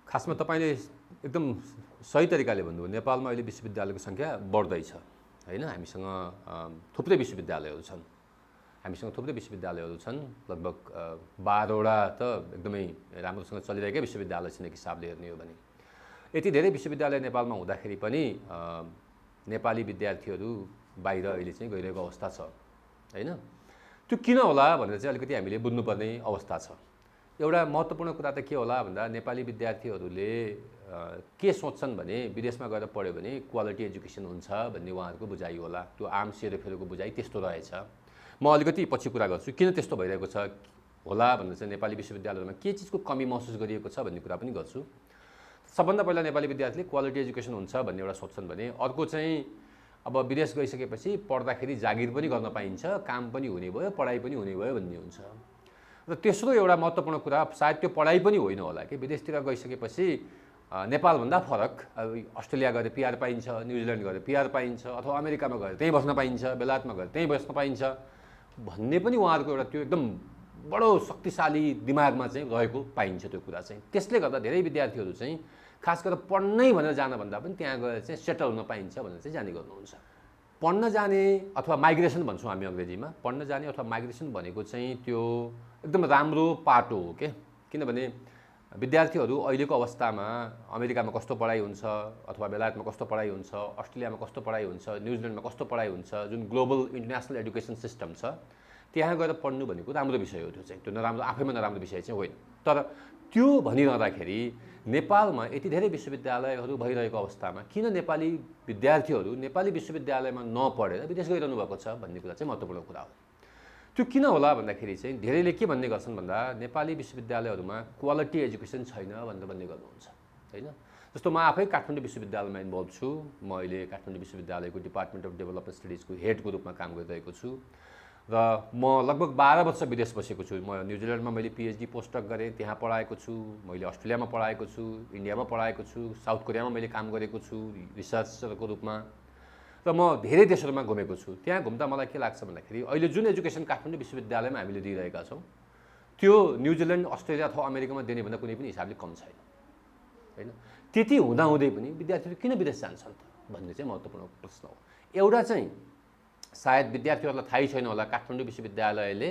खासमा तपाईले एकदम सही तरिकाले भन्नुभयो। नेपालमा अहिले विश्वविद्यालयको सङ्ख्या बढ्दैछ हैन। हामीसँग थुप्रै विश्वविद्यालयहरू छन्। लगभग 12वटा त एकदमै राम्रोसँग चलिरहेकै विश्वविद्यालय छन् एक हिसाबले हेर्ने हो भने। यति धेरै विश्वविद्यालय नेपालमा हुँदाखेरि पनि नेपाली विद्यार्थीहरू बाहिर अहिले चाहिँ गइरहेको अवस्था छ हैन। त्यो किन होला भनेर चाहिँ अलिकति हामीले बुझ्नुपर्ने अवस्था छ। एउटा महत्त्वपूर्ण कुरा त के होला भन्दा नेपाली विद्यार्थीहरूले के सोच्छन् भने विदेशमा गएर पढ्यो भने क्वालिटी एजुकेसन हुन्छ भन्ने उहाँहरूको बुझाइ होला। त्यो आम सेरोफेरोको बुझाइ त्यस्तो रहेछ। म अलिकति पछि कुरा गर्छु किन त्यस्तो भइरहेको छ होला भनेर चाहिँ नेपाली विश्वविद्यालयमा के चिजको कमी महसुस गरिएको छ भन्ने कुरा पनि गर्छु। सबभन्दा पहिला नेपाली विद्यार्थीले क्वालिटी एजुकेसन हुन्छ भन्ने एउटा सोच्छन् भने अर्को चाहिँ अब विदेश गइसकेपछि पढ्दाखेरि जागिर पनि गर्न पाइन्छ, काम पनि हुने भयो, पढाइ पनि हुने भयो भन्ने हुन्छ। र तेस्रो एउटा महत्त्वपूर्ण कुरा सायद त्यो पढाइ पनि होइन होला कि विदेशतिर गइसकेपछि नेपालभन्दा फरक अस्ट्रेलिया गएर पिआर पाइन्छ, न्युजिल्यान्ड गएर पिआर पाइन्छ, अथवा अमेरिकामा गएर त्यहीँ बस्न पाइन्छ, बेलायतमा गएर त्यहीँ बस्न पाइन्छ भन्ने पनि उहाँहरूको एउटा त्यो एकदम बडो शक्तिशाली दिमागमा चाहिँ रहेको पाइन्छ त्यो कुरा चाहिँ। त्यसले गर्दा धेरै विद्यार्थीहरू चाहिँ खास गरेर पढ्नै भनेर जान भन्दा पनि त्यहाँ गएर चाहिँ सेटल हुन पाइन्छ भनेर चाहिँ जाने गर्नुहुन्छ। पढ्न जाने अथवा माइग्रेसन भन्छौँ हामी अङ्ग्रेजीमा। पढ्न जाने अथवा माइग्रेसन भनेको चाहिँ त्यो एकदम राम्रो पाटो हो के। किनभने विद्यार्थीहरू अहिलेको अवस्थामा अमेरिकामा कस्तो पढाइ हुन्छ, अथवा बेलायतमा कस्तो पढाइ हुन्छ, अस्ट्रेलियामा कस्तो पढाइ हुन्छ, न्युजिल्यान्डमा कस्तो पढाइ हुन्छ, जुन ग्लोबल इन्टरनेसनल एजुकेसन सिस्टम छ त्यहाँ गएर पढ्नु भनेको राम्रो विषय हो। त्यो चाहिँ त्यो नराम्रो आफैमा नराम्रो विषय चाहिँ होइन। तर त्यो भनिरहँदाखेरि नेपालमा यति धेरै विश्वविद्यालयहरू भइरहेको अवस्थामा किन नेपाली विद्यार्थीहरू नेपाली विश्वविद्यालयमा नपढेर विदेश गइरहनु भएको छ भन्ने कुरा चाहिँ महत्त्वपूर्ण कुरा हो। त्यो किन होला भन्दाखेरि चाहिँ धेरैले के भन्ने गर्छन् भन्दा नेपाली विश्वविद्यालयहरूमा क्वालिटी एजुकेसन छैन भनेर भन्ने गर्नुहुन्छ हैन। जस्तो म आफै काठमाडौँ विश्वविद्यालयमा इन्भल्भ छु। म अहिले काठमाडौँ विश्वविद्यालयको डिपार्टमेन्ट अफ डेभलपमेन्ट स्टडिजको हेडको रूपमा काम गरिरहेको छु र म लगभग 12 वर्ष विदेश बसेको छु। म न्युजिल्यान्डमा मैले पिएचडी पोस्टडक गरेँ, त्यहाँ पढाएको छु। मैले अस्ट्रेलियामा पढाएको छु, इन्डियामा पढाएको छु, साउथ कोरियामा मैले काम गरेको छु रिसर्चरको रूपमा र म धेरै देशहरूमा घुमेको छु। त्यहाँ घुम्दा मलाई के लाग्छ भन्दाखेरि अहिले जुन एजुकेसन काठमाडौँ विश्वविद्यालयमा हामीले दिइरहेका छौँ त्यो न्युजिल्यान्ड, अस्ट्रेलिया अथवा अमेरिकामा दिने भन्दा कुनै पनि हिसाबले कम छैन हैन। त्यति हुँदाहुँदै पनि विद्यार्थीहरू किन विदेश जान्छन् त भन्ने चाहिँ महत्त्वपूर्ण प्रश्न हो। एउटा चाहिँ सायद विद्यार्थीहरूलाई थाहै छैन होला काठमाडौँ विश्वविद्यालयले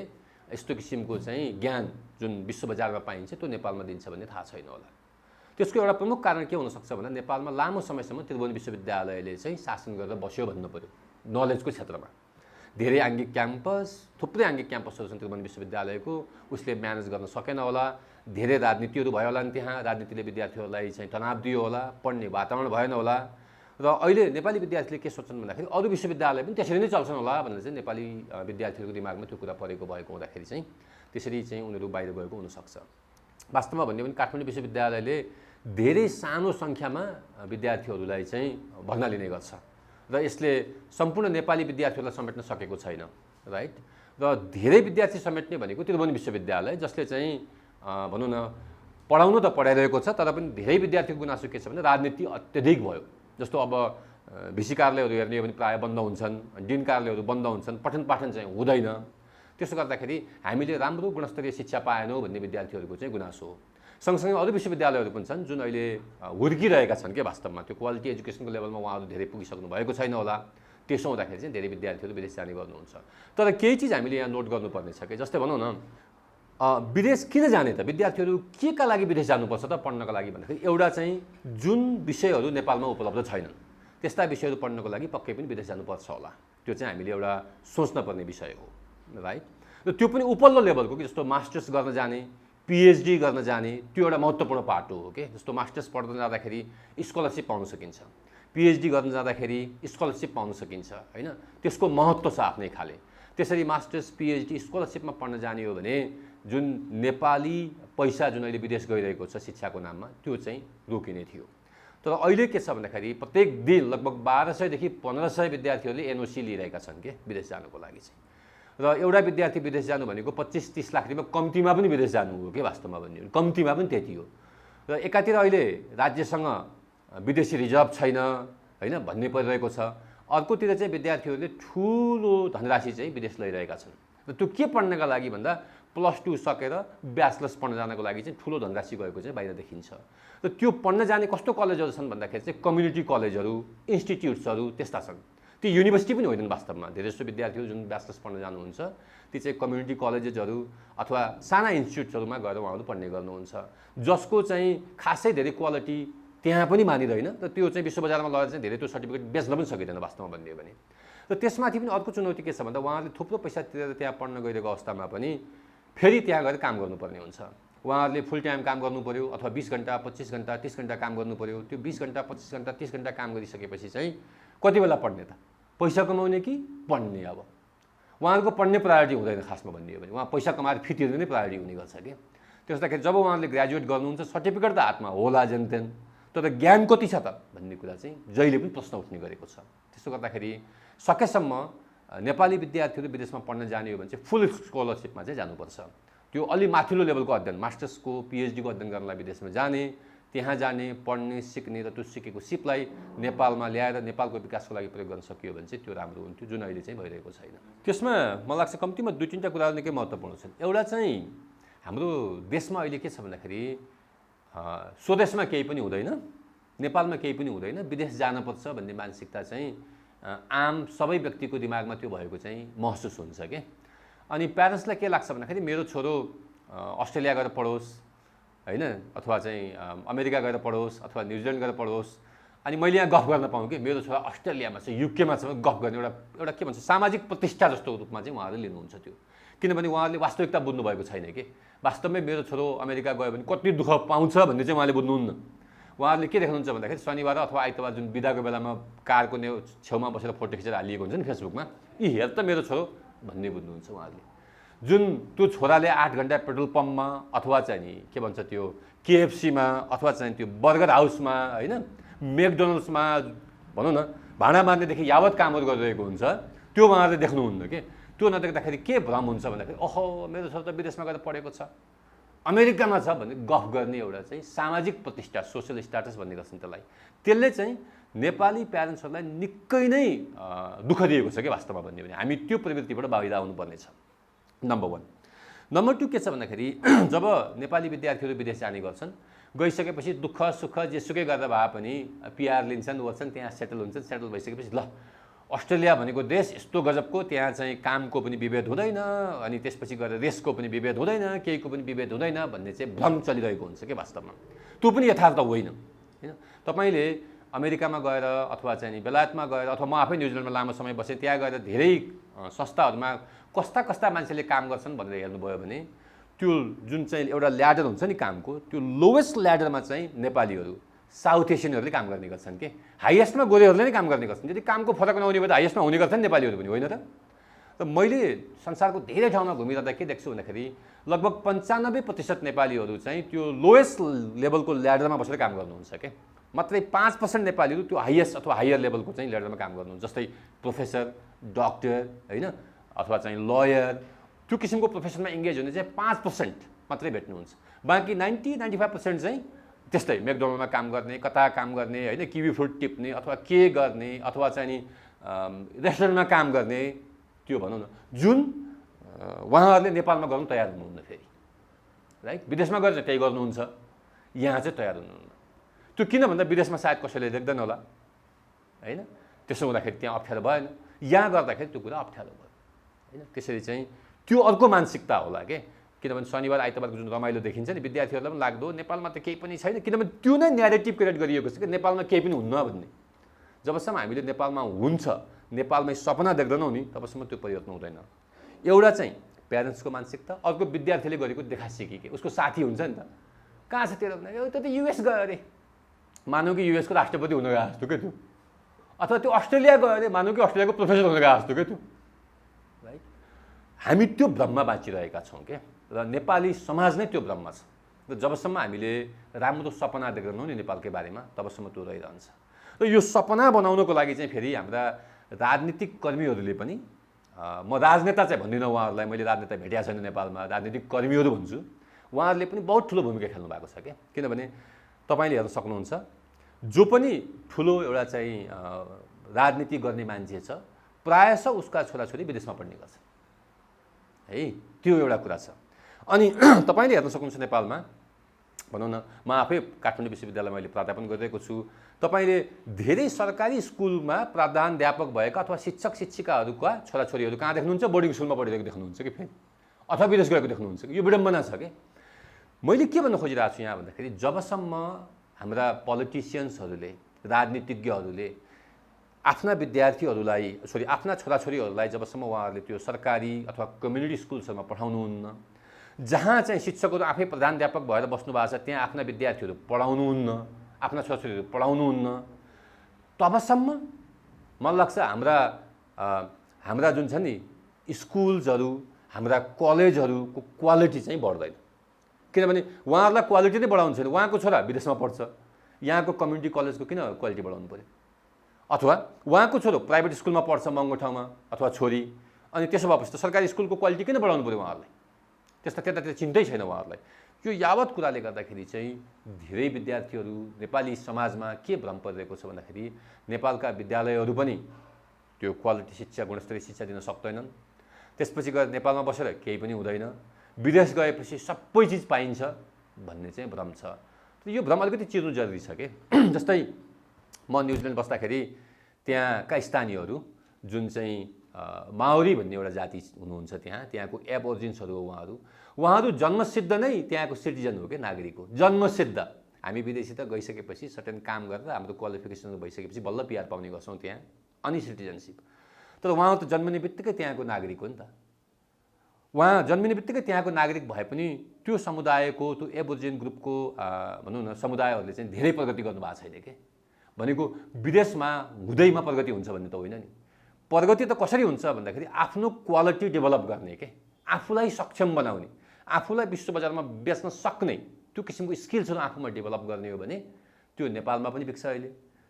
यस्तो किसिमको चाहिँ ज्ञान जुन विश्व बजारमा पाइन्छ त्यो नेपालमा दिन्छ भन्ने थाहा छैन होला। त्यसको एउटा प्रमुख कारण के हुनसक्छ भन्दा नेपालमा लामो समयसम्म त्रिभुवन विश्वविद्यालयले चाहिँ शासन गरेर बस्यो भन्नु पर्यो नलेजको क्षेत्रमा। धेरै आङ्गिक क्याम्पस, थुप्रै आङ्गिक क्याम्पसहरू छन् त्रिभुवन विश्वविद्यालयको, उसले म्यानेज गर्न सकेन होला। धेरै राजनीतिहरू भयो होला नि त्यहाँ, राजनीतिले विद्यार्थीहरूलाई चाहिँ तनाव दियो होला, पढ्ने वातावरण भएन होला। र अहिले नेपाली विद्यार्थीले के सोच्छन् भन्दाखेरि अरू विश्वविद्यालय पनि त्यसरी नै चल्छन् होला भनेर चाहिँ नेपाली विद्यार्थीहरूको दिमागमा त्यो कुरा परेको भएको हुँदाखेरि चाहिँ त्यसरी चाहिँ उनीहरू बाहिर गएको हुनसक्छ। वास्तवमा भन्यो भने काठमाडौँ विश्वविद्यालयले धेरै सानो सङ्ख्यामा विद्यार्थीहरूलाई चाहिँ भर्ना लिने गर्छ र यसले सम्पूर्ण नेपाली विद्यार्थीहरूलाई समेट्न सकेको छैन राइट। र धेरै विद्यार्थी समेट्ने भनेको त्रिभुवन विश्वविद्यालय जसले चाहिँ भनौँ न पढाउनु त पढाइरहेको छ तर पनि धेरै विद्यार्थीको गुनासो के छ भने राजनीति अत्यधिक भयो। जस्तो अब भिसी कार्यालयहरू हेर्ने हो भने प्रायः बन्द हुन्छन्, डिन कार्यालयहरू बन्द हुन्छन्, पठन पाठन चाहिँ हुँदैन। त्यसो गर्दाखेरि हामीले राम्रो गुणस्तरीय शिक्षा पाएनौँ भन्ने विद्यार्थीहरूको चाहिँ गुनासो हो। सँगसँगै अरू विश्वविद्यालयहरू पनि छन् जुन अहिले हुर्किरहेका छन् के वास्तवमा त्यो क्वालिटी एजुकेसनको लेभलमा उहाँहरू धेरै पुगिसक्नु भएको छैन होला। त्यसो हुँदाखेरि चाहिँ धेरै विद्यार्थीहरू विदेश जाने गर्नुहुन्छ। तर केही चिज हामीले यहाँ नोट गर्नुपर्ने छ कि जस्तै भनौँ न विदेश किन जाने त, विद्यार्थीहरू के का लागि विदेश जानुपर्छ त पढ्नका लागि भन्दाखेरि एउटा चाहिँ जुन विषयहरू नेपालमा उपलब्ध छैनन् त्यस्ता विषयहरू पढ्नको लागि पक्कै पनि विदेश जानुपर्छ होला। त्यो चाहिँ हामीले एउटा सोच्न पर्ने विषय हो राइट। र त्यो पनि उपल्लो लेभलको कि जस्तो मास्टर्स गर्न जाने, पिएचडी गर्न जाने त्यो एउटा महत्त्वपूर्ण पाटो हो कि। जस्तो मास्टर्स पढ्न जाँदाखेरि स्कलरसिप पाउन सकिन्छ, पिएचडी गर्न जाँदाखेरि स्कलरसिप पाउन सकिन्छ हैन। त्यसको महत्त्व छ आफ्नै खाले। त्यसरी मास्टर्स, पिएचडी स्कलरसिपमा पढ्न जाने हो भने जुन नेपाली पैसा जुन अहिले विदेश गइरहेको छ शिक्षाको नाममा त्यो चाहिँ रोकिने थियो। तर अहिले के छ भन्दाखेरि प्रत्येक दिन लगभग 1200 देखि 1500 विद्यार्थीहरूले एनओसी लिइरहेका छन् के विदेश जानुको लागि चाहिँ। र एउटा विद्यार्थी विदेश जानु भनेको 25-30 लाख रुपियाँ कम्तीमा पनि विदेश जानु हो कि वास्तवमा भन्यो भने कम्तीमा पनि त्यति हो। र एकातिर अहिले राज्यसँग विदेशी रिजर्भ छैन हैन भन्ने परिरहेको छ, अर्कोतिर चाहिँ विद्यार्थीहरूले ठुलो धनराशि चाहिँ विदेश लैरहेका छन्। र त्यो के पढ्नका लागि भन्दा +2 सकेर ब्याचलर्स पढ्न जानको लागि चाहिँ ठुलो धनराशि गएको चाहिँ बाहिर देखिन्छ। र त्यो पढ्न जाने कस्तो कलेजहरू छन् भन्दाखेरि चाहिँ कम्युनिटी कलेजहरू, इन्स्टिट्युट्सहरू त्यस्ता छन्। त्यो युनिभर्सिटी पनि होइनन् वास्तवमा। धेरैजसो विद्यार्थीहरू जुन ब्याचलर्स पढ्न जानुहुन्छ ती चाहिँ कम्युनिटी कलेजेसहरू अथवा साना इन्स्टिट्युट्सहरूमा गएर उहाँहरू पढ्ने गर्नुहुन्छ, जसको चाहिँ खासै धेरै क्वालिटी त्यहाँ पनि मानिँदैन र त्यो चाहिँ विश्व बजारमा लगेर चाहिँ धेरै त्यो सर्टिफिकेट बेच्न पनि सकिँदैन वास्तवमा भनिदियो भने। र त्यसमाथि पनि अर्को चुनौती के छ भन्दा उहाँहरूले थुप्रो पैसा तिरेर त्यहाँ पढ्न गइरहेको अवस्थामा पनि फेरि त्यहाँ गएर काम गर्नुपर्ने हुन्छ। उहाँहरूले फुल टाइम काम गर्नु पऱ्यो अथवा 20 घन्टा 25 घन्टा 30 घन्टा काम गर्नु पऱ्यो। त्यो 20 घन्टा 25 घन्टा 30 घन्टा काम गरिसकेपछि चाहिँ कति बेला पढ्ने त? पैसा कमाउने कि पढ्ने? अब उहाँहरूको पढ्ने प्रायोरिटी हुँदैन खासमा भनिदियो भने। उहाँ पैसा कमाएर फिटिर्ने नै प्रायोरिटी हुने गर्छ कि। त्यसदाखेरि जब उहाँहरूले ग्रेजुएट गर्नुहुन्छ सर्टिफिकेट त हातमा होला जेनतेन, तर ज्ञान कति छ त भन्ने कुरा चाहिँ जहिले पनि प्रश्न उठ्ने गरेको छ। त्यसो गर्दाखेरि सकेसम्म नेपाली विद्यार्थीहरू विदेशमा पढ्न जाने हो भने चाहिँ फुल स्कलरसिपमा चाहिँ जानुपर्छ। त्यो अलि माथिल्लो लेभलको अध्ययन, मास्टर्सको पिएचडीको अध्ययन गर्नलाई विदेशमा जाने, त्यहाँ जाने, पढ्ने, सिक्ने र त्यो सिकेको सिपलाई नेपालमा ल्याएर नेपालको विकासको लागि प्रयोग गर्न सकियो भने चाहिँ त्यो राम्रो हुन्थ्यो, जुन अहिले चाहिँ भइरहेको छैन। त्यसमा मलाई लाग्छ कम्तीमा 2-3टा कुराहरू निकै महत्त्वपूर्ण छन्। एउटा चाहिँ हाम्रो देशमा अहिले के छ भन्दाखेरि स्वदेशमा केही पनि हुँदैन, नेपालमा केही पनि हुँदैन, विदेश जानुपर्छ भन्ने मानसिकता चाहिँ आम सबै व्यक्तिको दिमागमा त्यो भएको चाहिँ महसुस हुन्छ के। अनि प्यारेन्ट्सलाई के लाग्छ भन्दाखेरि मेरो छोरो अस्ट्रेलिया गएर पढोस् होइन, अथवा चाहिँ अमेरिका गएर पढोस् अथवा न्युजिल्यान्ड गएर पढोस्, अनि मैले यहाँ गफ गर्न पाऊँ कि मेरो छोरा अस्ट्रेलियामा छ, युकेमा छ, गफ गर्ने एउटा के भन्छ सामाजिक प्रतिष्ठा जस्तो रूपमा चाहिँ उहाँहरूले लिनुहुन्छ त्यो। किनभने उहाँहरूले वास्तविकता बुझ्नु भएको छैन कि वास्तवमै मेरो छोरो अमेरिका गयो भने कति दुःख पाउँछ भन्ने चाहिँ उहाँले बुझ्नुहुन्न। उहाँहरूले के देख्नुहुन्छ भन्दाखेरि शनिबार अथवा आइतबार जुन बिदाको बेलामा कारको छेउमा बसेर फोटो खिचेर हालिएको हुन्छ नि फेसबुकमा, यी हेर त मेरो छोरो भन्ने बुझ्नुहुन्छ उहाँहरूले। जुन त्यो छोराले 8 घन्टा पेट्रोल पम्पमा अथवा चाहिँ नि के भन्छ त्यो केएफसीमा अथवा चाहिँ त्यो बर्गर हाउसमा होइन, मेकडोनल्ड्समा भनौँ न भाँडा मार्नेदेखि यावत कामहरू गरिरहेको हुन्छ, त्यो उहाँहरूले देख्नुहुन्न कि। त्यो नदेख्दाखेरि के भ्रम हुन्छ भन्दाखेरि ओहो मेरो छोरो त विदेशमा गएर पढेको छ, अमेरिकामा छ भन्ने गफ गर्ने एउटा चाहिँ सामाजिक प्रतिष्ठा, सोसियल स्ट्याटस भन्ने गर्छन् त्यसलाई। त्यसले चाहिँ नेपाली प्यारेन्ट्सहरूलाई निकै नै दुःख दिएको छ कि वास्तवमा भन्यो भने। हामी त्यो प्रवृत्तिबाट बाहिर आउनुपर्ने छ, नम्बर 1। नम्बर 2 के छ भन्दाखेरि जब नेपाली विद्यार्थीहरू विदेश जाने गर्छन्, गइसकेपछि दुःख सुख जेसुकै गर्दा भए पनि पिआर लिन्छन्, ओर्छन्, त्यहाँ सेटल हुन्छन्। सेटल भइसकेपछि ल अस्ट्रेलिया भनेको देश यस्तो गजबको, त्यहाँ चाहिँ कामको पनि विभेद हुँदैन, अनि त्यसपछि गएर रेसको पनि विभेद हुँदैन, केहीको पनि विभेद हुँदैन भन्ने चाहिँ भ्रम चलिरहेको हुन्छ कि वास्तवमा। त्यो पनि यथार्थ होइन होइन। तपाईँले अमेरिकामा गएर अथवा चाहिँ बेलायतमा गएर अथवा म आफै न्युजिल्यान्डमा लामो समय बसेँ, त्यहाँ गएर धेरै संस्थाहरूमा कस्ता कस्ता मान्छेले काम गर्छन् भनेर हेर्नुभयो भने त्यो जुन चाहिँ एउटा ल्याडर हुन्छ नि कामको, त्यो लोवेस्ट ल्याडरमा चाहिँ नेपालीहरू साउथ एसियनहरूले काम गर्ने गर्छन् कि, हाइएस्टमा गोरेहरूले नै काम गर्ने गर्छन्। यदि कामको फरक नहुने भए त हाइएस्टमा हुने गर्छन् नेपालीहरू पनि, होइन त? र मैले संसारको धेरै ठाउँमा घुमिरहँदा के देख्छु भन्दाखेरि लगभग 95% नेपालीहरू चाहिँ त्यो लोएस्ट लेभलको ल्याडरमा बसेर काम गर्नुहुन्छ के। मात्रै 5% नेपालीहरू त्यो हाइएस्ट अथवा हायर लेभलको चाहिँ ल्याडरमा काम गर्नुहुन्छ, जस्तै प्रोफेसर, डक्टर होइन, अथवा चाहिँ लयर, त्यो किसिमको प्रोफेसनमा इङ्गेज हुने चाहिँ 5% मात्रै भेट्नुहुन्छ। बाँकी 90-95% चाहिँ त्यस्तै मेकडोनल्डमा काम गर्ने, कता काम गर्ने होइन, किवी फ्रुट टिप्ने अथवा के गर्ने अथवा चाहिँ नि रेस्टुरेन्टमा काम गर्ने, त्यो भनौँ न, जुन उहाँहरूले नेपालमा गर्नु तयार हुनुहुन्न फेरि, राइट? विदेशमा गएर चाहिँ त्यही गर्नुहुन्छ, यहाँ चाहिँ तयार हुनुहुन्न। त्यो किन भन्दा विदेशमा सायद कसैले देख्दैन होला होइन, त्यसो हुँदाखेरि त्यहाँ अप्ठ्यारो भएन, यहाँ गर्दाखेरि त्यो कुरा अप्ठ्यारो भयो होइन। त्यसरी चाहिँ त्यो अर्को मानसिकता होला के। किनभने शनिबार आइतबारको जुन रमाइलो देखिन्छ नि विद्यार्थीहरूलाई पनि लाग्दो नेपालमा त केही पनि छैन, किनभने त्यो नै न्यारेटिभ क्रिएट गरिएको छ कि नेपालमा केही पनि हुन्न भन्ने। जबसम्म हामीले नेपालमा हुन्छ, नेपालमै सपना देख्दैनौँ नि, तबसम्म त्यो परिवर्तन हुँदैन। एउटा चाहिँ प्यारेन्ट्सको मानसिकता, अर्को विद्यार्थीले गरेको देखासिकी के, उसको साथी हुन्छ नि त, कहाँ छ तेरो भन्दा त्यो त युएस गयो अरे, मानौँ कि युएसको राष्ट्रपति हुन गएको जस्तो क्या त्यो, अथवा त्यो अस्ट्रेलिया गयो अरे, मानौँ कि अस्ट्रेलियाको प्रोफेसर हुन गएको जस्तो क्या त्यो, राइट? हामी त्यो भ्रममा बाँचिरहेका छौँ क्या, र नेपाली समाज नै त्यो भ्रममा छ। र जबसम्म हामीले राम्रो सपना देख्दैनौँ नि नेपालकै बारेमा, तबसम्म त्यो रहिरहन्छ। र यो सपना बनाउनको लागि चाहिँ फेरि हाम्रा राजनीतिक कर्मीहरूले पनि, म राजनेता चाहिँ भन्दिनँ उहाँहरूलाई, मैले राजनेता भेटेको छैन नेपालमा, राजनीतिक कर्मीहरू भन्छु, उहाँहरूले पनि बहुत ठुलो भूमिका खेल्नु भएको छ क्या। किनभने तपाईँले हेर्न सक्नुहुन्छ, जो पनि ठुलो एउटा चाहिँ राजनीति गर्ने मान्छे छ, प्रायः उसका छोराछोरी विदेशमा पढ्ने गर्छ, है, त्यो एउटा कुरा छ। अनि तपाईँले हेर्न सक्नुहुन्छ नेपालमा भनौँ न, म आफै काठमाडौँ विश्वविद्यालयमा मैले प्राध्यापन गरिरहेको छु। तपाईँले धेरै सरकारी स्कुलमा प्राध्यापक भएका अथवा शिक्षक शिक्षिकाहरूका छोराछोरीहरू कहाँ देख्नुहुन्छ? बोर्डिङ स्कुलमा पढिरहेको देख्नुहुन्छ कि फेरि अथवा विदेश गएको देख्नुहुन्छ कि? यो विडम्बना छ कि। मैले के भन्न खोजिरहेको छु यहाँ भन्दाखेरि, जबसम्म हाम्रा पोलिटिसियन्सहरूले, राजनीतिज्ञहरूले आफ्ना विद्यार्थीहरूलाई आफ्ना छोराछोरीहरूलाई जबसम्म उहाँहरूले त्यो सरकारी अथवा कम्युनिटी स्कुल्सहरूमा पढाउनुहुन्न, जहाँ चाहिँ शिक्षकहरू आफै प्रधानाध्यापक भएर बस्नु भएको छ, त्यहाँ आफ्ना विद्यार्थीहरू पढाउनुहुन्न, आफ्ना छोराछोरीहरू पढाउनुहुन्न, तबसम्म मलाई लाग्छ हाम्रा जुन छ नि स्कुल्सहरू, हाम्रा कलेजहरूको क्वालिटी चाहिँ बढ्दैन। किनभने उहाँहरूलाई क्वालिटी नै बढाउनु छैन। उहाँको छोरा विदेशमा पढ्छ, यहाँको कम्युनिटी कलेजको किन क्वालिटी बढाउनु पऱ्यो? अथवा उहाँको छोरो प्राइभेट स्कुलमा पढ्छ महँगो ठाउँमा, अथवा छोरी, अनि त्यसो भएपछि त सरकारी स्कुलको क्वालिटी किन बढाउनु पऱ्यो उहाँहरूलाई? त्यतातिर चिन्तै छैन उहाँहरूलाई। यो यावत कुराले गर्दाखेरि चाहिँ धेरै विद्यार्थीहरू, नेपाली समाजमा के भ्रम परिरहेको छ भन्दाखेरि, नेपालका विद्यालयहरू पनि त्यो क्वालिटी शिक्षा, गुणस्तरीय शिक्षा दिन सक्दैनन्। त्यसपछि गएर नेपालमा बसेर केही पनि हुँदैन, विदेश गएपछि सबै चिज पाइन्छ भन्ने चाहिँ भ्रम छ। यो भ्रम अलिकति चिर्नु जरुरी छ कि। जस्तै म न्युजिल्यान्ड बस्दाखेरि त्यहाँका स्थानीयहरू जुन चाहिँ माओरी भन्ने एउटा जाति हुनुहुन्छ, त्यहाँको एबोर्जिन्सहरू हो, उहाँहरू जन्मसिद्ध नै त्यहाँको सिटिजन हो कि, नागरिक हो, जन्मसिद्ध। हामी विदेशी त गइसकेपछि सर्टेन काम गरेर हाम्रो क्वालिफिकेसन भइसकेपछि बल्ल पिआर पाउने गर्छौँ त्यहाँ, अनि सिटिजनसिप। तर उहाँ त जन्मिने बित्तिकै त्यहाँको नागरिक हो नि त। उहाँ जन्मिने बित्तिकै त्यहाँको नागरिक भए पनि त्यो समुदायको, त्यो एबोर्जिन ग्रुपको भनौँ न समुदायहरूले चाहिँ धेरै प्रगति गर्नुभएको छैन कि। भनेको विदेशमा हुँदैमा प्रगति हुन्छ भन्ने त होइन नि। प्रगति त कसरी हुन्छ भन्दाखेरि आफ्नो क्वालिटी डेभलप गर्ने के, आफूलाई सक्षम बनाउने, आफूलाई विश्व बजारमा बेच्न सक्ने त्यो किसिमको स्किल्सहरू आफूमा डेभलप गर्ने हो भने त्यो नेपालमा पनि बिक्छ अहिले,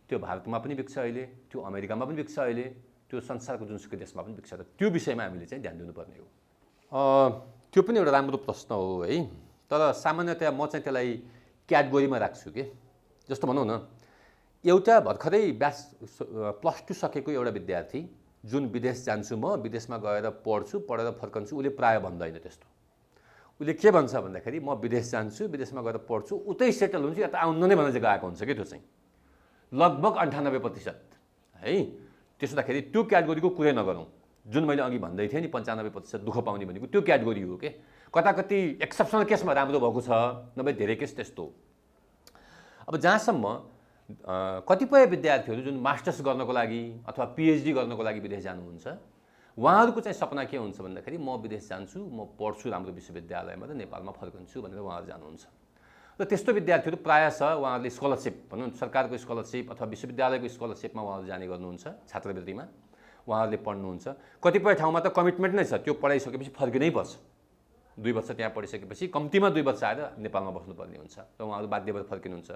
त्यो भारतमा पनि बिक्छ अहिले, त्यो अमेरिकामा पनि बिक्छ अहिले, त्यो संसारको जुनसुकै देशमा पनि बिक्छ। र त्यो विषयमा हामीले चाहिँ ध्यान दिनुपर्ने हो। त्यो पनि एउटा राम्रो प्रश्न हो है। तर सामान्यतया म चाहिँ त्यसलाई क्याटेगोरीमा राख्छु कि। जस्तो भनौँ न, एउटा भर्खरै +2 सकेको एउटा विद्यार्थी जुन विदेश जान्छु म, विदेशमा गएर पढ्छु, पढेर फर्कन्छु, उसले प्राय भन्दैन त्यस्तो। उसले के भन्छ भन्दाखेरि, म विदेश जान्छु, विदेशमा गएर पढ्छु, उतै सेटल हुन्छु, या त आउनु नै भनेर गएको हुन्छ कि। त्यो चाहिँ लगभग 98% है। त्यसो हुँदाखेरि त्यो क्याटेगोरीको कुरै नगरौँ। जुन मैले अघि भन्दै थिएँ नि 95% दुःख पाउने भनेको त्यो क्याटेगोरी हो कि। कता कति एक्सेप्सनल केसमा राम्रो भएको छ, नभए धेरै केस त्यस्तो। अब जहाँसम्म कतिपय विद्यार्थीहरू जुन मास्टर्स गर्नको लागि अथवा पिएचडी गर्नको लागि विदेश जानुहुन्छ, उहाँहरूको चाहिँ सपना के हुन्छ भन्दाखेरि, म विदेश जान्छु, म पढ्छु राम्रो विश्वविद्यालयमा र नेपालमा फर्कन्छु भनेर उहाँहरू जानुहुन्छ। र त्यस्तो विद्यार्थीहरू प्रायः उहाँहरूले स्कलरसिप भनौँ, सरकारको स्कलरसिप अथवा विश्वविद्यालयको स्कलरसिपमा उहाँहरू जाने गर्नुहुन्छ, छात्रवृत्तिमा उहाँहरूले पढ्नुहुन्छ। कतिपय ठाउँमा त कमिटमेन्ट नै छ, त्यो पढाइसकेपछि फर्किनै पर्छ। 2 वर्ष त्यहाँ पढिसकेपछि कम्तीमा 2 वर्ष आएर नेपालमा बस्नुपर्ने हुन्छ र उहाँहरू बाध्य भएर फर्किनुहुन्छ।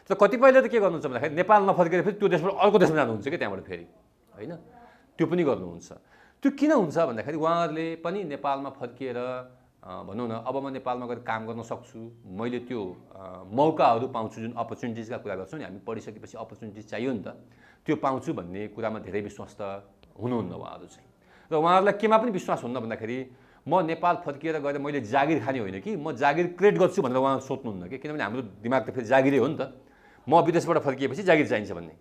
तर कतिपयले त के गर्नुहुन्छ भन्दाखेरि, नेपाल नफर्केर फेरि त्यो देशबाट अर्को देशमा जानुहुन्छ कि, त्यहाँबाट फेरि होइन, त्यो पनि गर्नुहुन्छ। त्यो किन हुन्छ भन्दाखेरि, उहाँहरूले पनि नेपालमा फर्किएर भनौँ न, अब म नेपालमा गएर काम गर्न सक्छु, मैले त्यो मौकाहरू पाउँछु, जुन अपर्च्युनिटिजका कुरा गर्छौँ नि हामी, पढिसकेपछि अपर्च्युनिटिज चाहियो नि त, त्यो पाउँछु भन्ने कुरामा धेरै विश्वास त हुनुहुन्न उहाँहरू चाहिँ। र उहाँहरूलाई केमा पनि विश्वास हुन्न भन्दाखेरि, म नेपाल फर्किएर गएर मैले जागिर खाने होइन कि, म जागिर क्रिएट गर्छु भनेर उहाँ सोच्नुहुन्न कि। किनभने हाम्रो दिमाग त फेरि जागिरै हो नि त, म विदेशबाट फर्किएपछि जागिर चाहिन्छ भन्ने।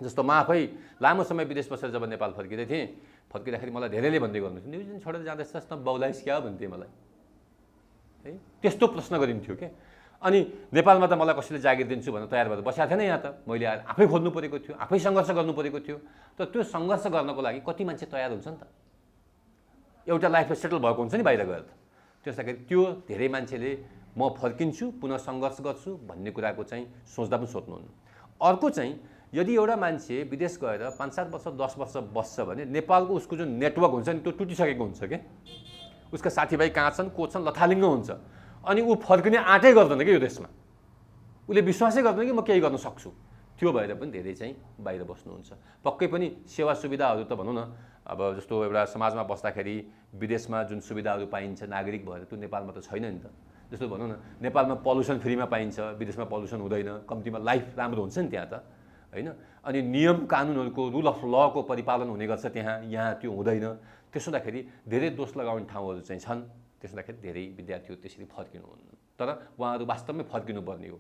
जस्तो म आफै लामो समय विदेश बसेर जब नेपाल फर्किँदै थिएँ, फर्किँदाखेरि मलाई धेरैले भन्दै गर्नुहुन्थ्यो, न्युजिल्यान्ड छोडेर जाँदैछस् न, बाउलाइस क्या भन्थे मलाई है, त्यस्तो प्रश्न गरिन्थ्यो के। अनि नेपालमा त मलाई कसैले जागिर दिन्छु भनेर तयार भएर बसेको थिएन, यहाँ त मैले आफै खोज्नु परेको थियो, आफै सङ्घर्ष गर्नु परेको थियो। तर त्यो सङ्घर्ष गर्नको लागि कति मान्छे तयार हुन्छ नि त, एउटा लाइफमा सेटल भएको हुन्छ नि बाहिर गएर त। त्यसैले त्यो धेरै मान्छेले म फर्किन्छु, पुनः सङ्घर्ष गर्छु भन्ने कुराको चाहिँ सोच्दा पनि सोध्नुहुन्न। अर्को चाहिँ, यदि एउटा मान्छे विदेश गएर 5-7 वर्ष 10 वर्ष बस्छ भने नेपालको उसको जुन नेटवर्क हुन्छ नि त्यो टुटिसकेको हुन्छ क्या। उसका साथीभाइ कहाँ छन्, को छन्, लथालिङ्ग हुन्छ। अनि ऊ फर्किने आँटै गर्दैन कि यो देशमा, उसले विश्वासै गर्दैन कि म केही गर्न सक्छु। त्यो भएर पनि धेरै चाहिँ बाहिर बस्नुहुन्छ। पक्कै पनि सेवा सुविधाहरू त भनौँ न, अब जस्तो एउटा समाजमा बस्दाखेरि विदेशमा जुन सुविधाहरू पाइन्छ नागरिक भएर, त्यो नेपालमा त छैन नि त। जस्तो भनौँ न, नेपालमा पल्युसन फ्रीमा पाइन्छ, विदेशमा पल्युसन हुँदैन, कम्तीमा लाइफ राम्रो हुन्छ नि त्यहाँ त। होइन। अनि नियम कानुनहरूको रुल अफ लको परिपालन हुने गर्छ यहाँ त्यो हुँदैन। त्यसो हुँदाखेरि धेरै दोष लगाउने ठाउँहरू चाहिँ छन्। त्यसो हुँदाखेरि धेरै विद्यार्थीहरू त्यसरी फर्किनुहुन्न, तर उहाँहरू वास्तवमै फर्किनुपर्ने हो।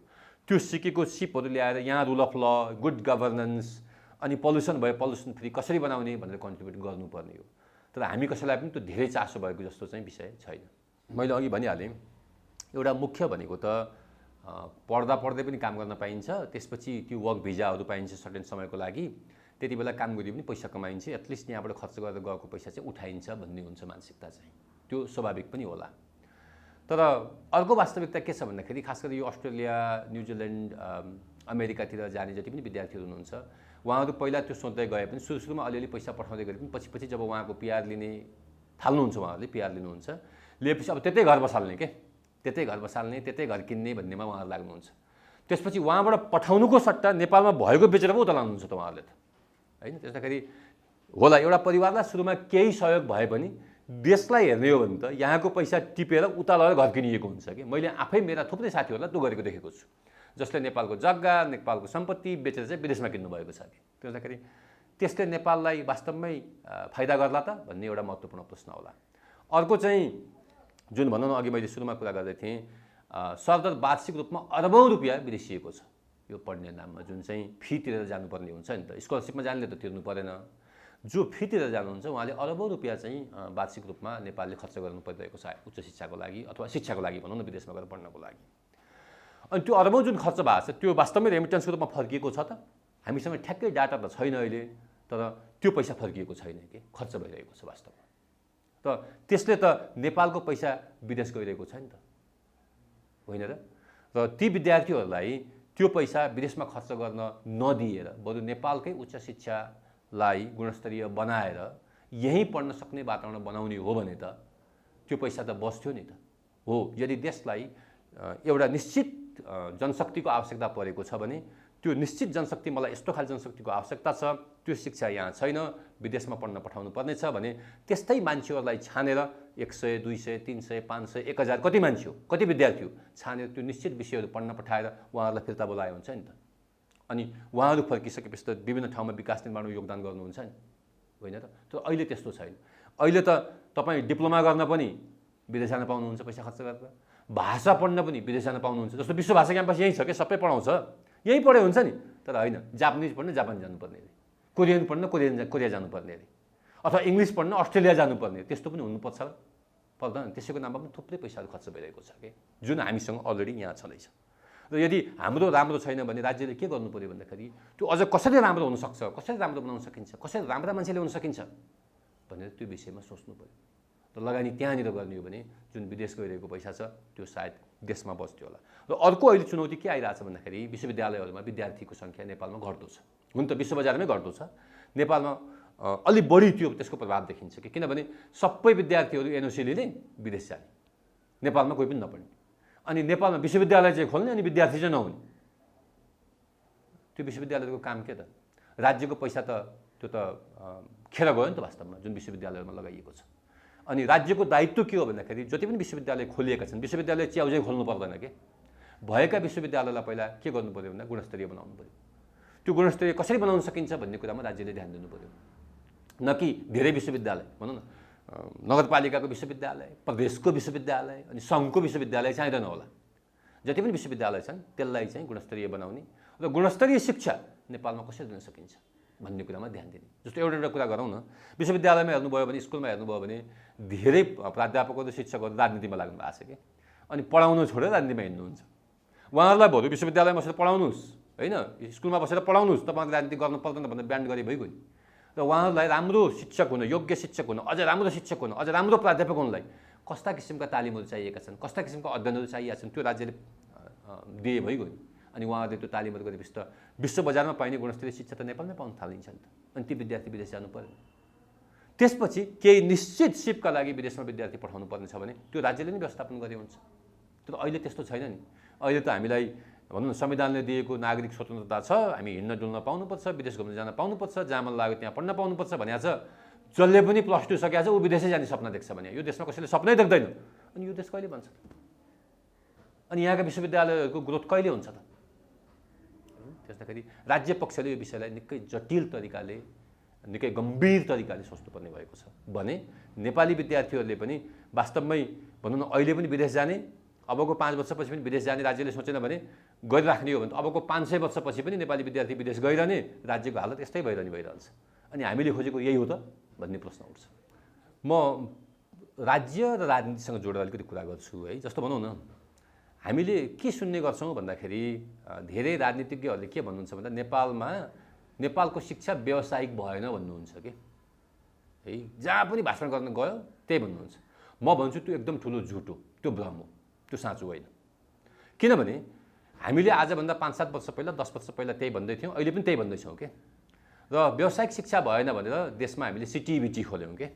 त्यो सिकेको सिपहरू ल्याएर यहाँ रुल अफ ल, गुड गभर्नेन्स, अनि पल्युसन भयो पल्युसन फ्री कसरी बनाउने भनेर कन्ट्रिब्युट गर्नुपर्ने हो। तर हामी कसैलाई पनि त्यो धेरै चासो भएको जस्तो चाहिँ विषय छैन। मैले अघि भनिहालेँ, एउटा मुख्य भनेको त पढ्दा पढ्दै पनि काम गर्न पाइन्छ, त्यसपछि त्यो वर्क भिजाहरू पाइन्छ सर्टेन समयको लागि, त्यति बेला काम गरी पनि पैसा कमाइन्छ, एटलिस्ट यहाँबाट खर्च गरेर गएको पैसा चाहिँ उठाइन्छ भन्ने हुन्छ मानसिकता चाहिँ। त्यो स्वाभाविक पनि होला। तर अर्को वास्तविकता के छ भन्दाखेरि खास गरी यो अस्ट्रेलिया, न्युजिल्यान्ड, अमेरिकातिर जाने जति पनि विद्यार्थीहरू हुनुहुन्छ, उहाँहरू पहिला त्यो सोच्दै गए पनि सुरुमा अलिअलि पैसा पठाउँदै गए पनि पछि जब उहाँको पिआर लिने थाल्नुहुन्छ, उहाँहरूले पिआर लिनुहुन्छ, लिएपछि अब त्यतै घर बसाल्ने त्यतै घर बसाल्ने, त्यतै घर किन्ने भन्नेमा उहाँहरू लाग्नुहुन्छ। त्यसपछि उहाँबाट पठाउनुको सट्टा नेपालमा भएको बेचेर पो उता लानुहुन्छ त उहाँहरूले त, होइन। त्यसदाखेरि होला एउटा परिवारलाई सुरुमा केही सहयोग भए पनि देशलाई हेर्ने हो भने त यहाँको पैसा टिपेर उता लगेर घर किनिएको हुन्छ कि। मैले आफै मेरा थुप्रै साथीहरूलाई त्यो गरेको देखेको छु, जसले नेपालको जग्गा, नेपालको सम्पत्ति बेचेर चाहिँ विदेशमा किन्नु भएको छ कि। त्यो हुँदाखेरि त्यसले नेपाललाई वास्तवमै फाइदा गर्ला त भन्ने एउटा महत्त्वपूर्ण प्रश्न होला। अर्को चाहिँ जुन भनौँ न, अघि मैले सुरुमा कुरा गर्दै थिएँ, सरदर वार्षिक रूपमा अरबौँ रुपियाँ विदेशिएको छ यो पढ्ने नाममा, जुन चाहिँ फी तिरेर जानुपर्ने हुन्छ नि त। स्कलरसिपमा जानेले त तिर्नु परेन, जो फी तिरेर जानुहुन्छ उहाँले अरबौँ रुपियाँ चाहिँ वार्षिक रूपमा नेपालले खर्च गर्नु परिरहेको छ उच्च शिक्षाको लागि अथवा शिक्षाको लागि भनौँ न, विदेशमा गएर पढ्नको लागि। अनि त्यो अरबौँ जुन खर्च भएको छ त्यो वास्तवमै रेमिटेन्सको रूपमा फर्किएको छ त? हामीसँग ठ्याक्कै डाटा त छैन अहिले, तर त्यो पैसा फर्किएको छैन कि, खर्च भइरहेको छ वास्तवमा। त त्यसले त नेपालको पैसा विदेश गइरहेको छ नि त, होइन र? र ती विद्यार्थीहरूलाई त्यो पैसा विदेशमा खर्च गर्न नदिएर बरु नेपालकै उच्च शिक्षालाई गुणस्तरीय बनाएर यहीँ पढ्न सक्ने वातावरण बनाउने हो भने त त्यो पैसा त बस्थ्यो नि त। हो, यदि देशलाई एउटा निश्चित जनशक्तिको आवश्यकता परेको छ भने त्यो निश्चित जनशक्ति, मलाई यस्तो खाले जनशक्तिको आवश्यकता छ, त्यो शिक्षा यहाँ छैन, विदेशमा पढ्न पठाउनु पर्ने छ भने त्यस्तै मान्छेहरूलाई छानेर 100, 200, 300, 500, 1000 कति मान्छे हो, कति विद्यार्थी हो छानेर त्यो निश्चित विषयहरू पढ्न पठाएर उहाँहरूलाई फिर्ता बोलाए हुन्छ नि त। अनि उहाँहरू फर्किसकेपछि त विभिन्न ठाउँमा विकास निर्माणमा योगदान गर्नुहुन्छ नि, होइन त? तर अहिले त्यस्तो छैन। अहिले त तपाईँ डिप्लोमा गर्न पनि विदेश जान पाउनुहुन्छ पैसा खर्च गरेर, भाषा पढ्न पनि विदेश जान पाउनुहुन्छ। जस्तो विश्व भाषा क्याम्पस यहीँ छ कि, सबै पढाउँछ, यहीँ पढे हुन्छ नि। तर होइन, जापानिज पढ्न जापान जानुपर्ने अरे, कोरियन पढ्न कोरिया जानुपर्ने अरे, अथवा इङ्ग्लिस पढ्न अस्ट्रेलिया जानुपर्ने, त्यस्तो पनि हुनुपर्छ र पर्दैन। त्यसैको नाममा पनि थुप्रै पैसाहरू खर्च भइरहेको छ कि, जुन हामीसँग अलरेडी यहाँ छँदैछ। र यदि हाम्रो राम्रो छैन भने राज्यले के गर्नु पर्यो भन्दाखेरि त्यो अझ कसरी राम्रो हुनसक्छ, कसरी राम्रो बनाउन सकिन्छ, कसरी राम्रा मान्छे ल्याउन सकिन्छ भनेर त्यो विषयमा सोच्नु पर्यो। र लगानी त्यहाँनिर गर्ने हो भने जुन विदेश गइरहेको पैसा छ त्यो सायद देशमा बस्थ्यो होला। र अर्को अहिले चुनौती के आइरहेछ भन्दाखेरि विश्वविद्यालयहरूमा विद्यार्थीको सङ्ख्या नेपालमा घट्दो छ। हुन त विश्व बजारमै घट्दो छ, नेपालमा अलि बढी त्यसको प्रभाव देखिन्छ कि, किनभने सबै विद्यार्थीहरू एनओसी लिने विदेश जाने, नेपालमा कोही पनि नपढ्ने। अनि नेपालमा विश्वविद्यालय चाहिँ खोल्ने अनि विद्यार्थी चाहिँ नहुने। त्यो विश्वविद्यालयको काम के त? राज्यको पैसा त त्यो त खेर गयो नि त वास्तवमा, जुन विश्वविद्यालयमा लगाइएको छ। अनि राज्यको दायित्व के हो भन्दाखेरि जति पनि विश्वविद्यालय खोलिएका छन्, विश्वविद्यालय च्याउजै खोल्नु पर्दैन के, भएका विश्वविद्यालयलाई पहिला के गर्नु पर्यो भन्दा गुणस्तरीय बनाउनु पर्यो। त्यो गुणस्तरीय कसरी बनाउन सकिन्छ भन्ने कुरामा राज्यले ध्यान दिनु पर्यो। न कि धेरै विश्वविद्यालय भनौँ न, नगरपालिकाको विश्वविद्यालय, प्रदेशको विश्वविद्यालय अनि सङ्घको विश्वविद्यालय चाहिँदैन होला। जति पनि विश्वविद्यालय छन् त्यसलाई चाहिँ गुणस्तरीय बनाउने र गुणस्तरीय शिक्षा नेपालमा कसरी दिन सकिन्छ भन्ने कुरामा ध्यान दिने। जस्तो एउटा कुरा गरौँ न, विश्वविद्यालयमा हेर्नुभयो भने, स्कुलमा हेर्नुभयो भने धेरै प्राध्यापकहरू शिक्षकहरू राजनीतिमा लाग्नु भएको छ कि, अनि पढाउनु छोडेर राजनीतिमा हिँड्नुहुन्छ। उहाँहरूलाई बरु विश्वविद्यालयमा बसेर पढाउनुहोस्, होइन, स्कुलमा बसेर पढाउनुहोस्, तपाईँले राजनीति गर्नु पर्दैन भनेर ब्यान्ड गरे भइगयो। र उहाँहरूलाई राम्रो शिक्षक हुन, योग्य शिक्षक हुन, अझ राम्रो शिक्षक हुन, अझ राम्रो प्राध्यापक हुनलाई कस्ता किसिमका तालिमहरू चाहिएका छन्, कस्ता किसिमका अध्ययनहरू चाहिएका छन् त्यो राज्यले दिए भइगयो। अनि उहाँहरूले त्यो तालिमहरू गरेपछि त विश्व बजारमा पाइने गुणस्तरीय शिक्षा त नेपालमै पाउन थालिन्छ नि त। अनि ती विद्यार्थी विदेश जानु पर्यो। त्यसपछि केही निश्चित सिपका लागि विदेशमा विद्यार्थी पठाउनु पर्ने छ भने त्यो राज्यले नै व्यवस्थापन गरे हुन्छ। तर अहिले त्यस्तो छैन नि। अहिले त हामीलाई भनौँ न संविधानले दिएको नागरिक स्वतन्त्रता छ, हामी हिँड्न डुल्न पाउनुपर्छ, विदेश घुम्न जान पाउनुपर्छ, जहाँ मन लाग्यो त्यहाँ पढ्न पाउनुपर्छ भनेको छ। जसले पनि +2 सकेको छ ऊ विदेशै जाने सपना देख्छ भने यो देशमा कसैले सपनै देख्दैन। अनि यो देश कहिले बन्छ? अनि यहाँका विश्वविद्यालयहरूको ग्रोथ कहिले हुन्छ त? भन्दाखेरि राज्य पक्षले यो विषयलाई निकै जटिल तरिकाले निकै गम्भीर तरिकाले सोच्नुपर्ने भएको छ भने नेपाली विद्यार्थीहरूले पनि वास्तवमै भनौँ न अहिले पनि विदेश जाने अबको 5 वर्षपछि पनि विदेश जाने राज्यले सोचेन भने गरिराख्ने हो भने अबको 500 वर्षपछि पनि नेपाली विद्यार्थी विदेश गइरहने राज्यको हालत यस्तै भइरहन्छ अनि हामीले खोजेको यही हो त भन्ने प्रश्न उठ्छ। म राज्य र राजनीतिसँग जोडेर अलिकति कुरा गर्छु है। जस्तो भनौँ न हामीले के सुन्ने गर्छौँ भन्दाखेरि धेरै राजनीतिज्ञहरूले के भन्नुहुन्छ भन्दा नेपालको शिक्षा व्यावसायिक भएन भन्नुहुन्छ कि है। जहाँ पनि भाषण गर्न गयो त्यही भन्नुहुन्छ। म भन्छु त्यो एकदम ठुलो झुट हो, त्यो भ्रम हो, त्यो साँचो होइन। किनभने हामीले आजभन्दा 5-7 वर्ष पहिला 10 वर्ष पहिला त्यही भन्दै थियौँ, अहिले पनि त्यही भन्दैछौँ के। र व्यावसायिक शिक्षा भएन भनेर देशमा हामीले सिटिबिटी खोल्यौँ के।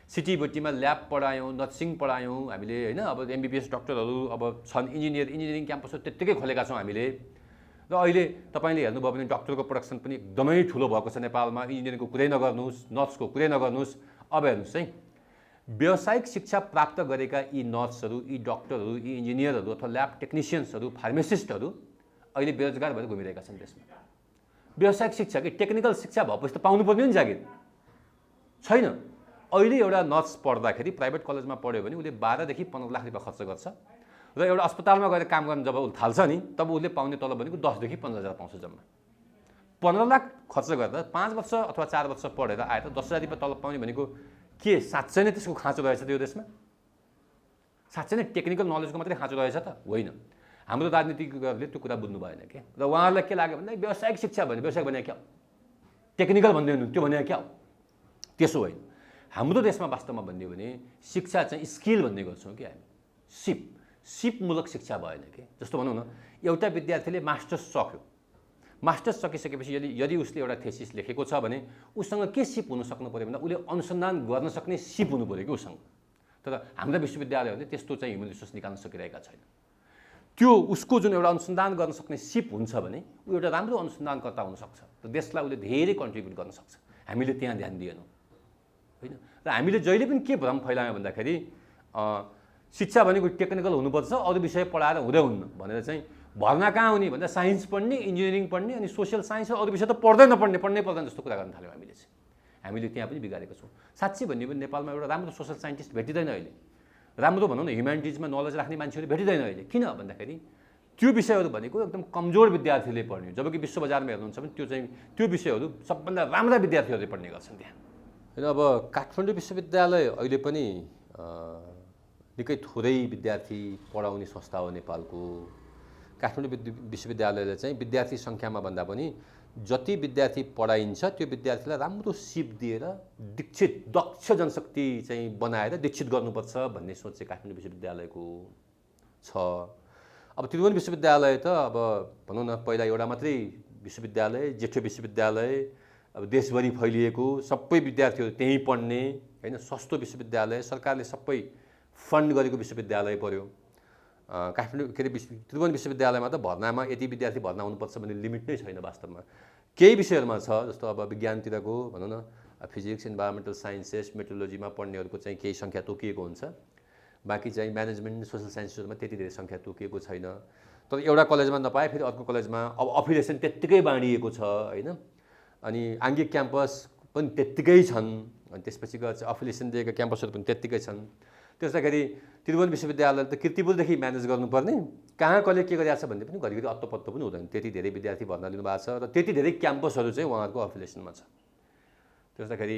सिटिबिटीमा ल्याब पढायौँ, नर्सिङ पढायौँ हामीले होइन। अब एमबिबिएस डक्टरहरू अब छन्, इन्जिनियरिङ क्याम्पसहरू त्यत्तिकै खोलेका छौँ हामीले। र अहिले तपाईँले हेर्नुभयो भने डक्टरको प्रोडक्सन पनि एकदमै ठुलो भएको छ नेपालमा। इन्जिनियरिङको कुरै नगर्नुहोस्, नर्सको कुरै नगर्नुहोस्। अब हेर्नुहोस् है, व्यावसायिक शिक्षा प्राप्त गरेका यी नर्सहरू, यी डक्टरहरू, यी इन्जिनियरहरू अथवा ल्याब टेक्निसियन्सहरू, फार्मासिस्टहरू अहिले बेरोजगार भएर घुमिरहेका छन् देशमा। व्यावसायिक शिक्षा कि टेक्निकल शिक्षा भएपछि त पाउनुपर्ने हो नि जागिर, छैन। अहिले एउटा नर्स पढ्दाखेरि प्राइभेट कलेजमा पढ्यो भने उसले 12 देखि 15 लाख रुपियाँ खर्च गर्छ र एउटा अस्पतालमा गएर काम गर्न जब उसले थाल्छ नि तब उसले पाउने तलब भनेको 10 देखि 15 हजार पाउँछ जम्मा। 15 लाख खर्च गर्दा 5 वर्ष अथवा 4 वर्ष पढेर आएर 10 हजार रुपियाँ तलब पाउने भनेको के साँच्चै नै त्यसको खाँचो रहेछ त्यो देशमा? साँच्चै नै टेक्निकल नलेजको मात्रै खाँचो रहेछ त? होइन। हाम्रो राजनीतिज्ञहरूले त्यो कुरा बुझ्नु भएन के। र उहाँहरूलाई के लाग्यो भन्दा व्यावसायिक शिक्षा भने व्यावसायिक भने क्या हो, टेक्निकल भन्दै हुनु त्यो भने क्या हो? त्यसो होइन। हाम्रो देशमा वास्तवमा भन्यो भने शिक्षा चाहिँ स्किल भन्ने गर्छौँ कि हामी, सिपमूलक शिक्षा भएन कि। जस्तो भनौँ न एउटा विद्यार्थीले मास्टर्स सक्यो, मास्टर्स सकिसकेपछि यदि उसले एउटा थेसिस लेखेको छ भने उसँग के सिप हुन सक्नु पऱ्यो भन्दा उसले अनुसन्धान गर्न सक्ने सिप हुनु पऱ्यो कि उसँग। तर हाम्रा विश्वविद्यालयहरूले त्यस्तो चाहिँ ह्युमन रिसोर्स निकाल्न सकिरहेका छैन। त्यो उसको जुन एउटा अनुसन्धान गर्न सक्ने सिप हुन्छ भने ऊ एउटा राम्रो अनुसन्धानकर्ता हुनसक्छ र देशलाई उसले धेरै कन्ट्रिब्युट गर्न सक्छ। हामीले त्यहाँ ध्यान दिएनौँ होइन। र हामीले जहिले पनि के भ्रम फैलायौँ भन्दाखेरि शिक्षा भनेको टेक्निकल हुनुपर्छ, अरू विषय पढाएर हुँदैन भनेर चाहिँ भर्ना कहाँ हुने भन्दा साइन्स पढ्ने, इन्जिनियरिङ पढ्ने अनि सोसियल साइन्स र अरू विषय त पढ्नै पर्दैन जस्तो कुरा गर्न थाल्यौँ हामीले चाहिँ। हामीले त्यहाँ पनि बिगारेको छौँ। साँच्चै भन्यो भने नेपालमा एउटा राम्रो सोसल साइन्टिस्ट भेटिँदैन अहिले, राम्रो भनौँ न ह्युम्यानिटिजमा नलेज राख्ने मान्छेहरू भेटिँदैन अहिले। किन भन्दाखेरि त्यो विषयहरू भनेको एकदम कमजोर विद्यार्थीले पढ्ने, जबकि विश्व बजारमा हेर्नुहुन्छ भने त्यो विषयहरू सबभन्दा राम्रा विद्यार्थीहरूले पढ्ने गर्छन् त्यहाँ होइन। अब काठमाडौँ विश्वविद्यालय अहिले पनि निकै थोरै विद्यार्थी पढाउने संस्था हो नेपालको। काठमाडौँ विश्वविद्यालयले चाहिँ विद्यार्थी सङ्ख्यामा भन्दा पनि जति विद्यार्थी पढाइन्छ त्यो विद्यार्थीलाई राम्रो सिप दिएर दक्ष जनशक्ति चाहिँ बनाएर दीक्षित गर्नुपर्छ भन्ने सोच चाहिँ काठमाडौँ विश्वविद्यालयको छ। अब त्रिभुवन विश्वविद्यालय त अब भनौँ न पहिला एउटा मात्रै विश्वविद्यालय, जेठो विश्वविद्यालय, अब देशभरि फैलिएको, सबै विद्यार्थीहरू त्यहीँ पढ्ने होइन, सस्तो विश्वविद्यालय, सरकारले सबै फन्ड गरेको विश्वविद्यालय पर्यो। काठमाडौँ के अरे त्रिभुवन विश्वविद्यालयमा त भर्नामा यति विद्यार्थी भर्ना हुनुपर्छ भन्ने लिमिट नै छैन वास्तवमा। केही विषयहरूमा छ, जस्तो अब विज्ञानतिरको भनौँ न फिजिक्स, इन्भाइरोमेन्टल साइन्सेस, मेट्रोलोजीमा पढ्नेहरूको चाहिँ केही सङ्ख्या तोकिएको हुन्छ। बाँकी चाहिँ म्यानेजमेन्ट, सोसल साइन्सहरूमा त्यति धेरै सङ्ख्या तोकिएको छैन। तर एउटा कलेजमा नपाए फेरि अर्को कलेजमा अब अफिलिएसन त्यत्तिकै बाँडिएको छ होइन। अनि आङ्गिक क्याम्पस पनि त्यत्तिकै छन्, अनि त्यसपछि गएर अफिलिएसन दिएका क्याम्पसहरू पनि त्यत्तिकै छन्। त्यसदाखेरि त्रिभुवन विश्वविद्यालय त किर्तिपुरदेखि म्यानेज गर्नुपर्ने, कहाँ कसले के गरिरहेको छ भन्ने पनि घरिघरि अत्तो पनि हुँदैन। त्यति धेरै विद्यार्थी भर्ना लिनुभएको छ र त्यति धेरै क्याम्पसहरू चाहिँ उहाँहरूको अफिलिएसनमा छ। त्यसदाखेरि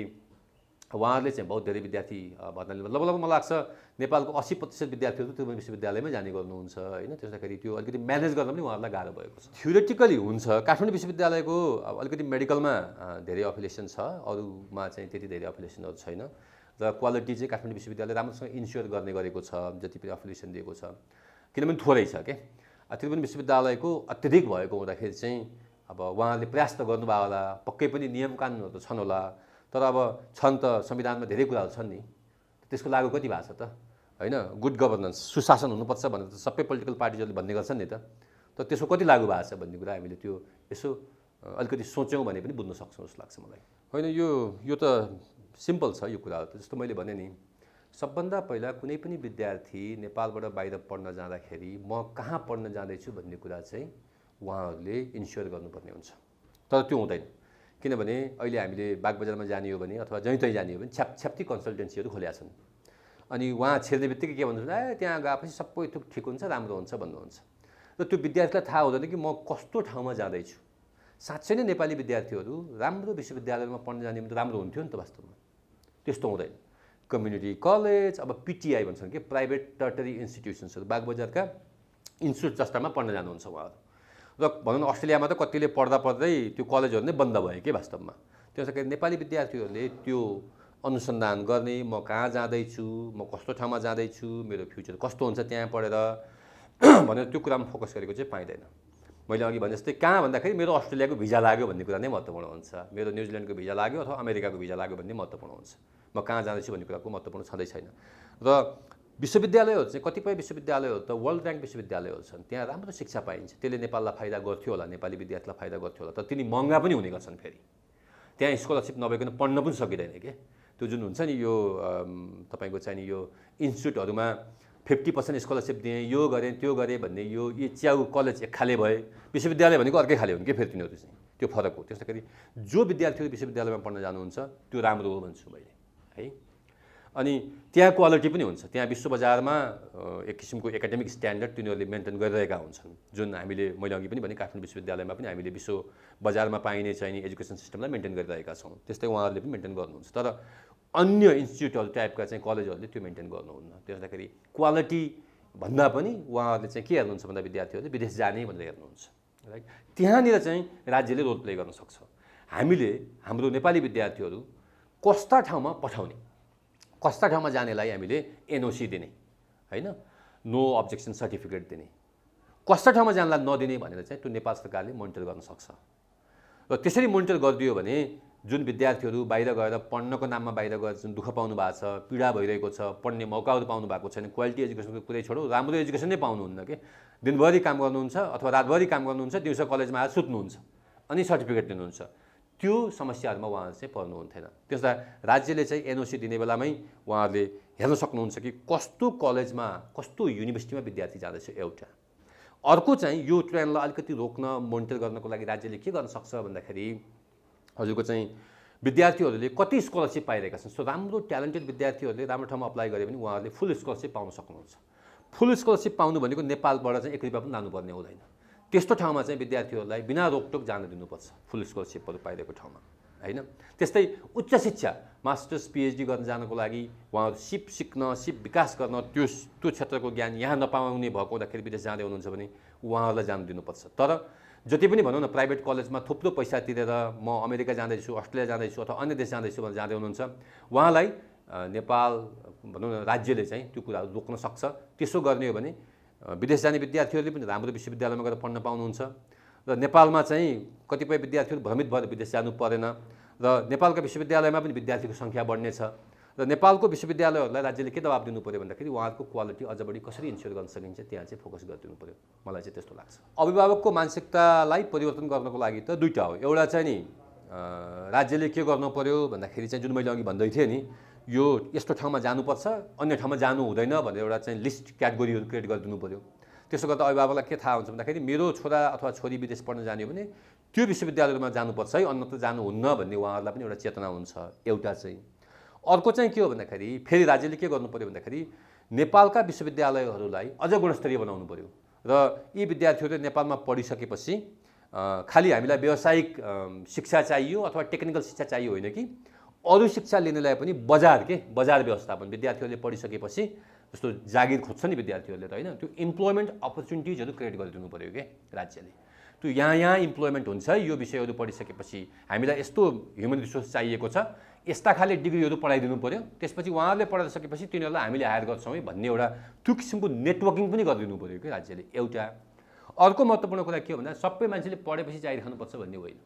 उहाँहरूले चाहिँ बहुत धेरै विद्यार्थी भर्ना लिनु लगभग मलाई लाग्छ नेपालको 80% विद्यार्थीहरू त्रिभुवन विश्वविद्यालयमै जाने गर्नुहुन्छ होइन। त्यसदाखेरि त्यो अलिकति म्यानेज गर्न पनि उहाँहरूलाई गाह्रो भएको छ। थ्योरेटिकली हुन्छ, काठमाडौँ विश्वविद्यालयको अलिकति मेडिकलमा धेरै अफिलिएसन छ, अरूमा चाहिँ त्यति धेरै अफिलिएसनहरू छैन। र क्वालिटी चाहिँ काठमाडौँ विश्वविद्यालय राम्रोसँग इन्स्योर गर्ने गरेको छ जति पनि अफिलिएसन दिएको छ, किनभने थोरै छ के। त्रिभुवन विश्वविद्यालयको अत्यधिक भएको हुँदाखेरि चाहिँ अब उहाँहरूले प्रयास त गर्नुभयो होला, पक्कै पनि नियम कानुनहरू त छन् होला, तर अब छन् त संविधानमा धेरै कुराहरू छन् नि, त्यसको लागु कति भएको छ त होइन। गुड गभर्नेन्स, सुशासन हुनुपर्छ भनेर त सबै पोलिटिकल पार्टिजहरूले भन्ने गर्छन् नि त, तर त्यसको कति लागु भएको छ भन्ने कुरा हामीले त्यो यसो अलिकति सोच्यौँ भने पनि बुझ्न सक्छौँ जस्तो लाग्छ मलाई होइन। यो त सिम्पल छ यो कुराहरू त। जस्तो मैले भने नि, सबभन्दा पहिला कुनै पनि विद्यार्थी नेपालबाट बाहिर पढ्न जाँदाखेरि म कहाँ पढ्न जाँदैछु भन्ने कुरा चाहिँ उहाँहरूले इन्स्योर गर्नुपर्ने हुन्छ। तर त्यो हुँदैन, किनभने अहिले हामीले बागबजारमा जाने हो भने अथवा जहीँ तहीँ जाने हो भने छ्याप्ती कन्सल्टेन्सीहरू खोलेका छन्। अनि उहाँ छिर्ने बित्तिकै के भन्नुहुन्छ, त्यहाँ गएपछि सबै थोक ठिक हुन्छ, राम्रो हुन्छ भन्नुहुन्छ। र त्यो विद्यार्थीलाई थाहा हुँदैन कि म कस्तो ठाउँमा जाँदैछु। साँच्चै नै नेपाली विद्यार्थीहरू राम्रो विश्वविद्यालयमा पढ्न जाने भने त राम्रो हुन्थ्यो नि त वास्तवमा। त्यस्तो हुँदैन। कम्युनिटी कलेज, अब पिटिआई भन्छन् कि प्राइभेट टर्टरी इन्स्टिट्युसन्सहरू, बागबजारका इन्स्टिट्युट जस्तामा पढ्न जानुहुन्छ उहाँहरू। र भनौँ न अस्ट्रेलियामा त कतिले पढ्दा पढ्दै त्यो कलेजहरू नै बन्द भयो कि वास्तवमा। त्यसैले नेपाली विद्यार्थीहरूले त्यो अनुसन्धान गर्ने, म कहाँ जाँदैछु, म कस्तो ठाउँमा जाँदैछु, मेरो फ्युचर कस्तो हुन्छ त्यहाँ पढेर भनेर त्यो कुरामा फोकस गरेको चाहिँ पाइँदैन। मैले अघि भने जस्तै कहाँ भन्दाखेरि मेरो अस्ट्रेलियाको भिजा लाग्यो भन्ने कुरा नै महत्त्वपूर्ण हुन्छ, मेरो न्युजिल्यान्डको भिजा लाग्यो अथवा अमेरिकाको भिजा लाग्यो भन्ने महत्त्वपूर्ण हुन्छ। म कहाँ जाँदैछु भन्ने कुराको महत्त्वपूर्ण छँदै छैन। र विश्वविद्यालयहरू चाहिँ कतिपय विश्वविद्यालयहरू त वर्ल्ड ऱ्याङ्क विश्वविद्यालयहरू छन्, त्यहाँ राम्रो शिक्षा पाइन्छ, त्यसले नेपाललाई फाइदा गर्थ्यो होला, नेपाली विद्यार्थीलाई फाइदा गर्थ्यो होला। तर तिनी महँगा पनि हुने गर्छन्। फेरि त्यहाँ स्कलरसिप नभइकन पढ्न पनि सकिँदैन कि। त्यो जुन हुन्छ नि यो तपाईँको चाहिँ नि यो इन्स्टिट्युटहरूमा 50% स्कलरसिप दिएँ, यो गरेँ त्यो गरेँ भन्ने यो च्याउ कलेज एक खाले भए, विश्वविद्यालय भनेको अर्कै खाले हुन् कि फेरि तिनीहरू चाहिँ, त्यो फरक हो। त्यसै गरी जो विद्यार्थीहरू विश्वविद्यालयमा पढ्न जानुहुन्छ त्यो राम्रो हो भन्छु मैले है। अनि त्यहाँ क्वालिटी पनि हुन्छ, त्यहाँ विश्व बजारमा एक किसिमको एकाडेमिक स्ट्यान्डर्ड तिनीहरूले मेन्टेन गरिरहेका हुन्छन्, जुन हामीले मैले अघि पनि भने काठमाडौँ विश्वविद्यालयमा पनि हामीले विश्व बजारमा पाइने चाहिने एजुकेसन सिस्टमलाई मेन्टेन गरिरहेका छौँ। त्यस्तै उहाँहरूले पनि मेन्टेन गर्नुहुन्छ। तर अन्य इन्स्टिट्युटहरू टाइपका चाहिँ कलेजहरूले त्यो मेन्टेन गर्नुहुन्न। त्यसैले क्वालिटी भन्दा पनि उहाँहरूले चाहिँ के हेर्नुहुन्छ भन्दा विद्यार्थीहरूले विदेश जाने भनेर हेर्नुहुन्छ, राइट। त्यहाँनिर चाहिँ राज्यले रोल प्ले गर्न सक्छ। हामीले हाम्रो नेपाली विद्यार्थीहरू कस्ता ठाउँमा पठाउने, कस्ता ठाउँमा जानेलाई हामीले एनओसी दिने होइन, नो अब्जेक्सन सर्टिफिकेट दिने, कस्ता ठाउँमा जानलाई नदिने भनेर चाहिँ त्यो नेपाल सरकारले मोनिटर गर्न सक्छ। र त्यसरी मोनिटर गरिदियो भने जुन विद्यार्थीहरू बाहिर गएर पढ्नको नाममा बाहिर गएर जुन दुःख पाउनु भएको छ, पीडा भइरहेको छ, पढ्ने मौकाहरू पाउनु भएको छैन, क्वालिटी एजुकेसनको कुरै छोडौँ, राम्रो एजुकेसन नै पाउनुहुन्न कि। दिनभरि काम गर्नुहुन्छ अथवा रातभरि काम गर्नुहुन्छ, दिउँसो कलेजमा आएर सुत्नुहुन्छ अनि सर्टिफिकेट दिनुहुन्छ, त्यो समस्याहरूमा उहाँहरू चाहिँ पर्नु हुन्थेन। त्यसलाई राज्यले चाहिँ एनओसी दिने बेलामै उहाँहरूले हेर्न सक्नुहुन्छ कि कस्तो कलेजमा कस्तो युनिभर्सिटीमा विद्यार्थी जाँदैछ। एउटा अर्को चाहिँ यो ट्रेन्डलाई अलिकति रोक्न मोनिटर गर्नको लागि राज्यले के गर्न सक्छ भन्दाखेरि हजुरको चाहिँ विद्यार्थीहरूले कति स्कलरसिप पाइरहेका छन्। सो राम्रो ट्यालेन्टेड विद्यार्थीहरूले राम्रो ठाउँमा अप्लाई गरे भने उहाँहरूले फुल स्कलरसिप पाउन सक्नुहुन्छ। फुल स्कलरसिप पाउनु भनेको नेपालबाट चाहिँ 1 रुपैयाँ पनि लानुपर्ने हुँदैन। त्यस्तो ठाउँमा चाहिँ विद्यार्थीहरूलाई बिना रोकटोक जान दिनुपर्छ, फुल स्कलरसिपहरू पाइरहेको ठाउँमा होइन। त्यस्तै उच्च शिक्षा मास्टर्स पिएचडी गर्न जानको लागि उहाँहरू सिक्न, विकास गर्न, त्यो क्षेत्रको ज्ञान यहाँ नपाउने भएको हुँदाखेरि विदेश जाँदै हुनुहुन्छ भने उहाँहरूलाई जान दिनुपर्छ। तर जति पनि भनौँ न प्राइभेट कलेजमा थुप्रो पैसा तिरेर म अमेरिका जाँदैछु, अस्ट्रेलिया जाँदैछु अथवा अन्य देश जाँदैछु भनेर जाँदै हुनुहुन्छ, उहाँलाई नेपाल भनौँ न राज्यले चाहिँ त्यो कुराहरू रोक्न सक्छ। त्यसो गर्ने हो भने विदेश जाने विद्यार्थीहरूले पनि राम्रो विश्वविद्यालयमा गएर पढ्न पाउनुहुन्छ। र नेपालमा चाहिँ कतिपय विद्यार्थीहरू भ्रमित भएर विदेश जानु परेन। र नेपालका विश्वविद्यालयमा पनि विद्यार्थीको सङ्ख्या बढ्नेछ। र नेपालको विश्वविद्यालयहरूलाई राज्यले के दबाब दिनु पऱ्यो भन्दाखेरि उहाँहरूको क्वालिटी अझ बढी कसरी इन्स्योर गर्न सकिन्छ त्यहाँ चाहिँ फोकस गरिदिनु पऱ्यो। मलाई चाहिँ त्यस्तो लाग्छ। अभिभावकको मानसिकतालाई परिवर्तन गर्नको लागि त दुईवटा हो। एउटा चाहिँ नि राज्यले के गर्नु पऱ्यो भन्दाखेरि चाहिँ जुन मैले अघि भन्दै थिएँ नि, यो यस्तो ठाउँमा जानुपर्छ, अन्य ठाउँमा जानु हुँदैन भनेर एउटा चाहिँ लिस्ट क्याटेगोरीहरू क्रिएट गरिदिनु पऱ्यो। त्यसो गर्दा अभिभावकलाई के थाहा हुन्छ भन्दाखेरि मेरो छोरा अथवा छोरी विदेश पढ्न जाने हो भने त्यो विश्वविद्यालयमा जानुपर्छ है, अन्यत्र जानुहुन्न भन्ने उहाँहरूलाई पनि एउटा चेतना हुन्छ। एउटा चाहिँ अर्को चाहिँ के हो भन्दाखेरि फेरि राज्यले के गर्नु पऱ्यो भन्दाखेरि नेपालका विश्वविद्यालयहरूलाई अझ गुणस्तरीय बनाउनु पऱ्यो। र यी विद्यार्थीहरूले नेपालमा पढिसकेपछि खालि हामीलाई व्यावसायिक शिक्षा चाहियो अथवा टेक्निकल शिक्षा चाहियो होइन कि अरू शिक्षा लिनेलाई पनि बजार व्यवस्थापन विद्यार्थीहरूले पढिसकेपछि जस्तो जागिर खोज्छ नि विद्यार्थीहरूले त होइन, त्यो इम्प्लोइमेन्ट अपर्च्युनिटिजहरू क्रिएट गरिदिनु पऱ्यो कि राज्यले। त्यो यहाँ इम्प्लोइमेन्ट हुन्छ है, यो विषयहरू पढिसकेपछि हामीलाई यस्तो ह्युमन रिसोर्स चाहिएको छ, यस्ता खाले डिग्रीहरू पढाइदिनु पऱ्यो, त्यसपछि उहाँहरूले पढाइसकेपछि तिनीहरूलाई हामीले हायर गर्छौँ है भन्ने एउटा त्यो किसिमको नेटवर्किङ पनि गरिदिनु पऱ्यो कि राज्यले। एउटा अर्को महत्त्वपूर्ण कुरा के हो भन्दा सबै मान्छेले पढेपछि जागिर खानुपर्छ भन्ने होइन।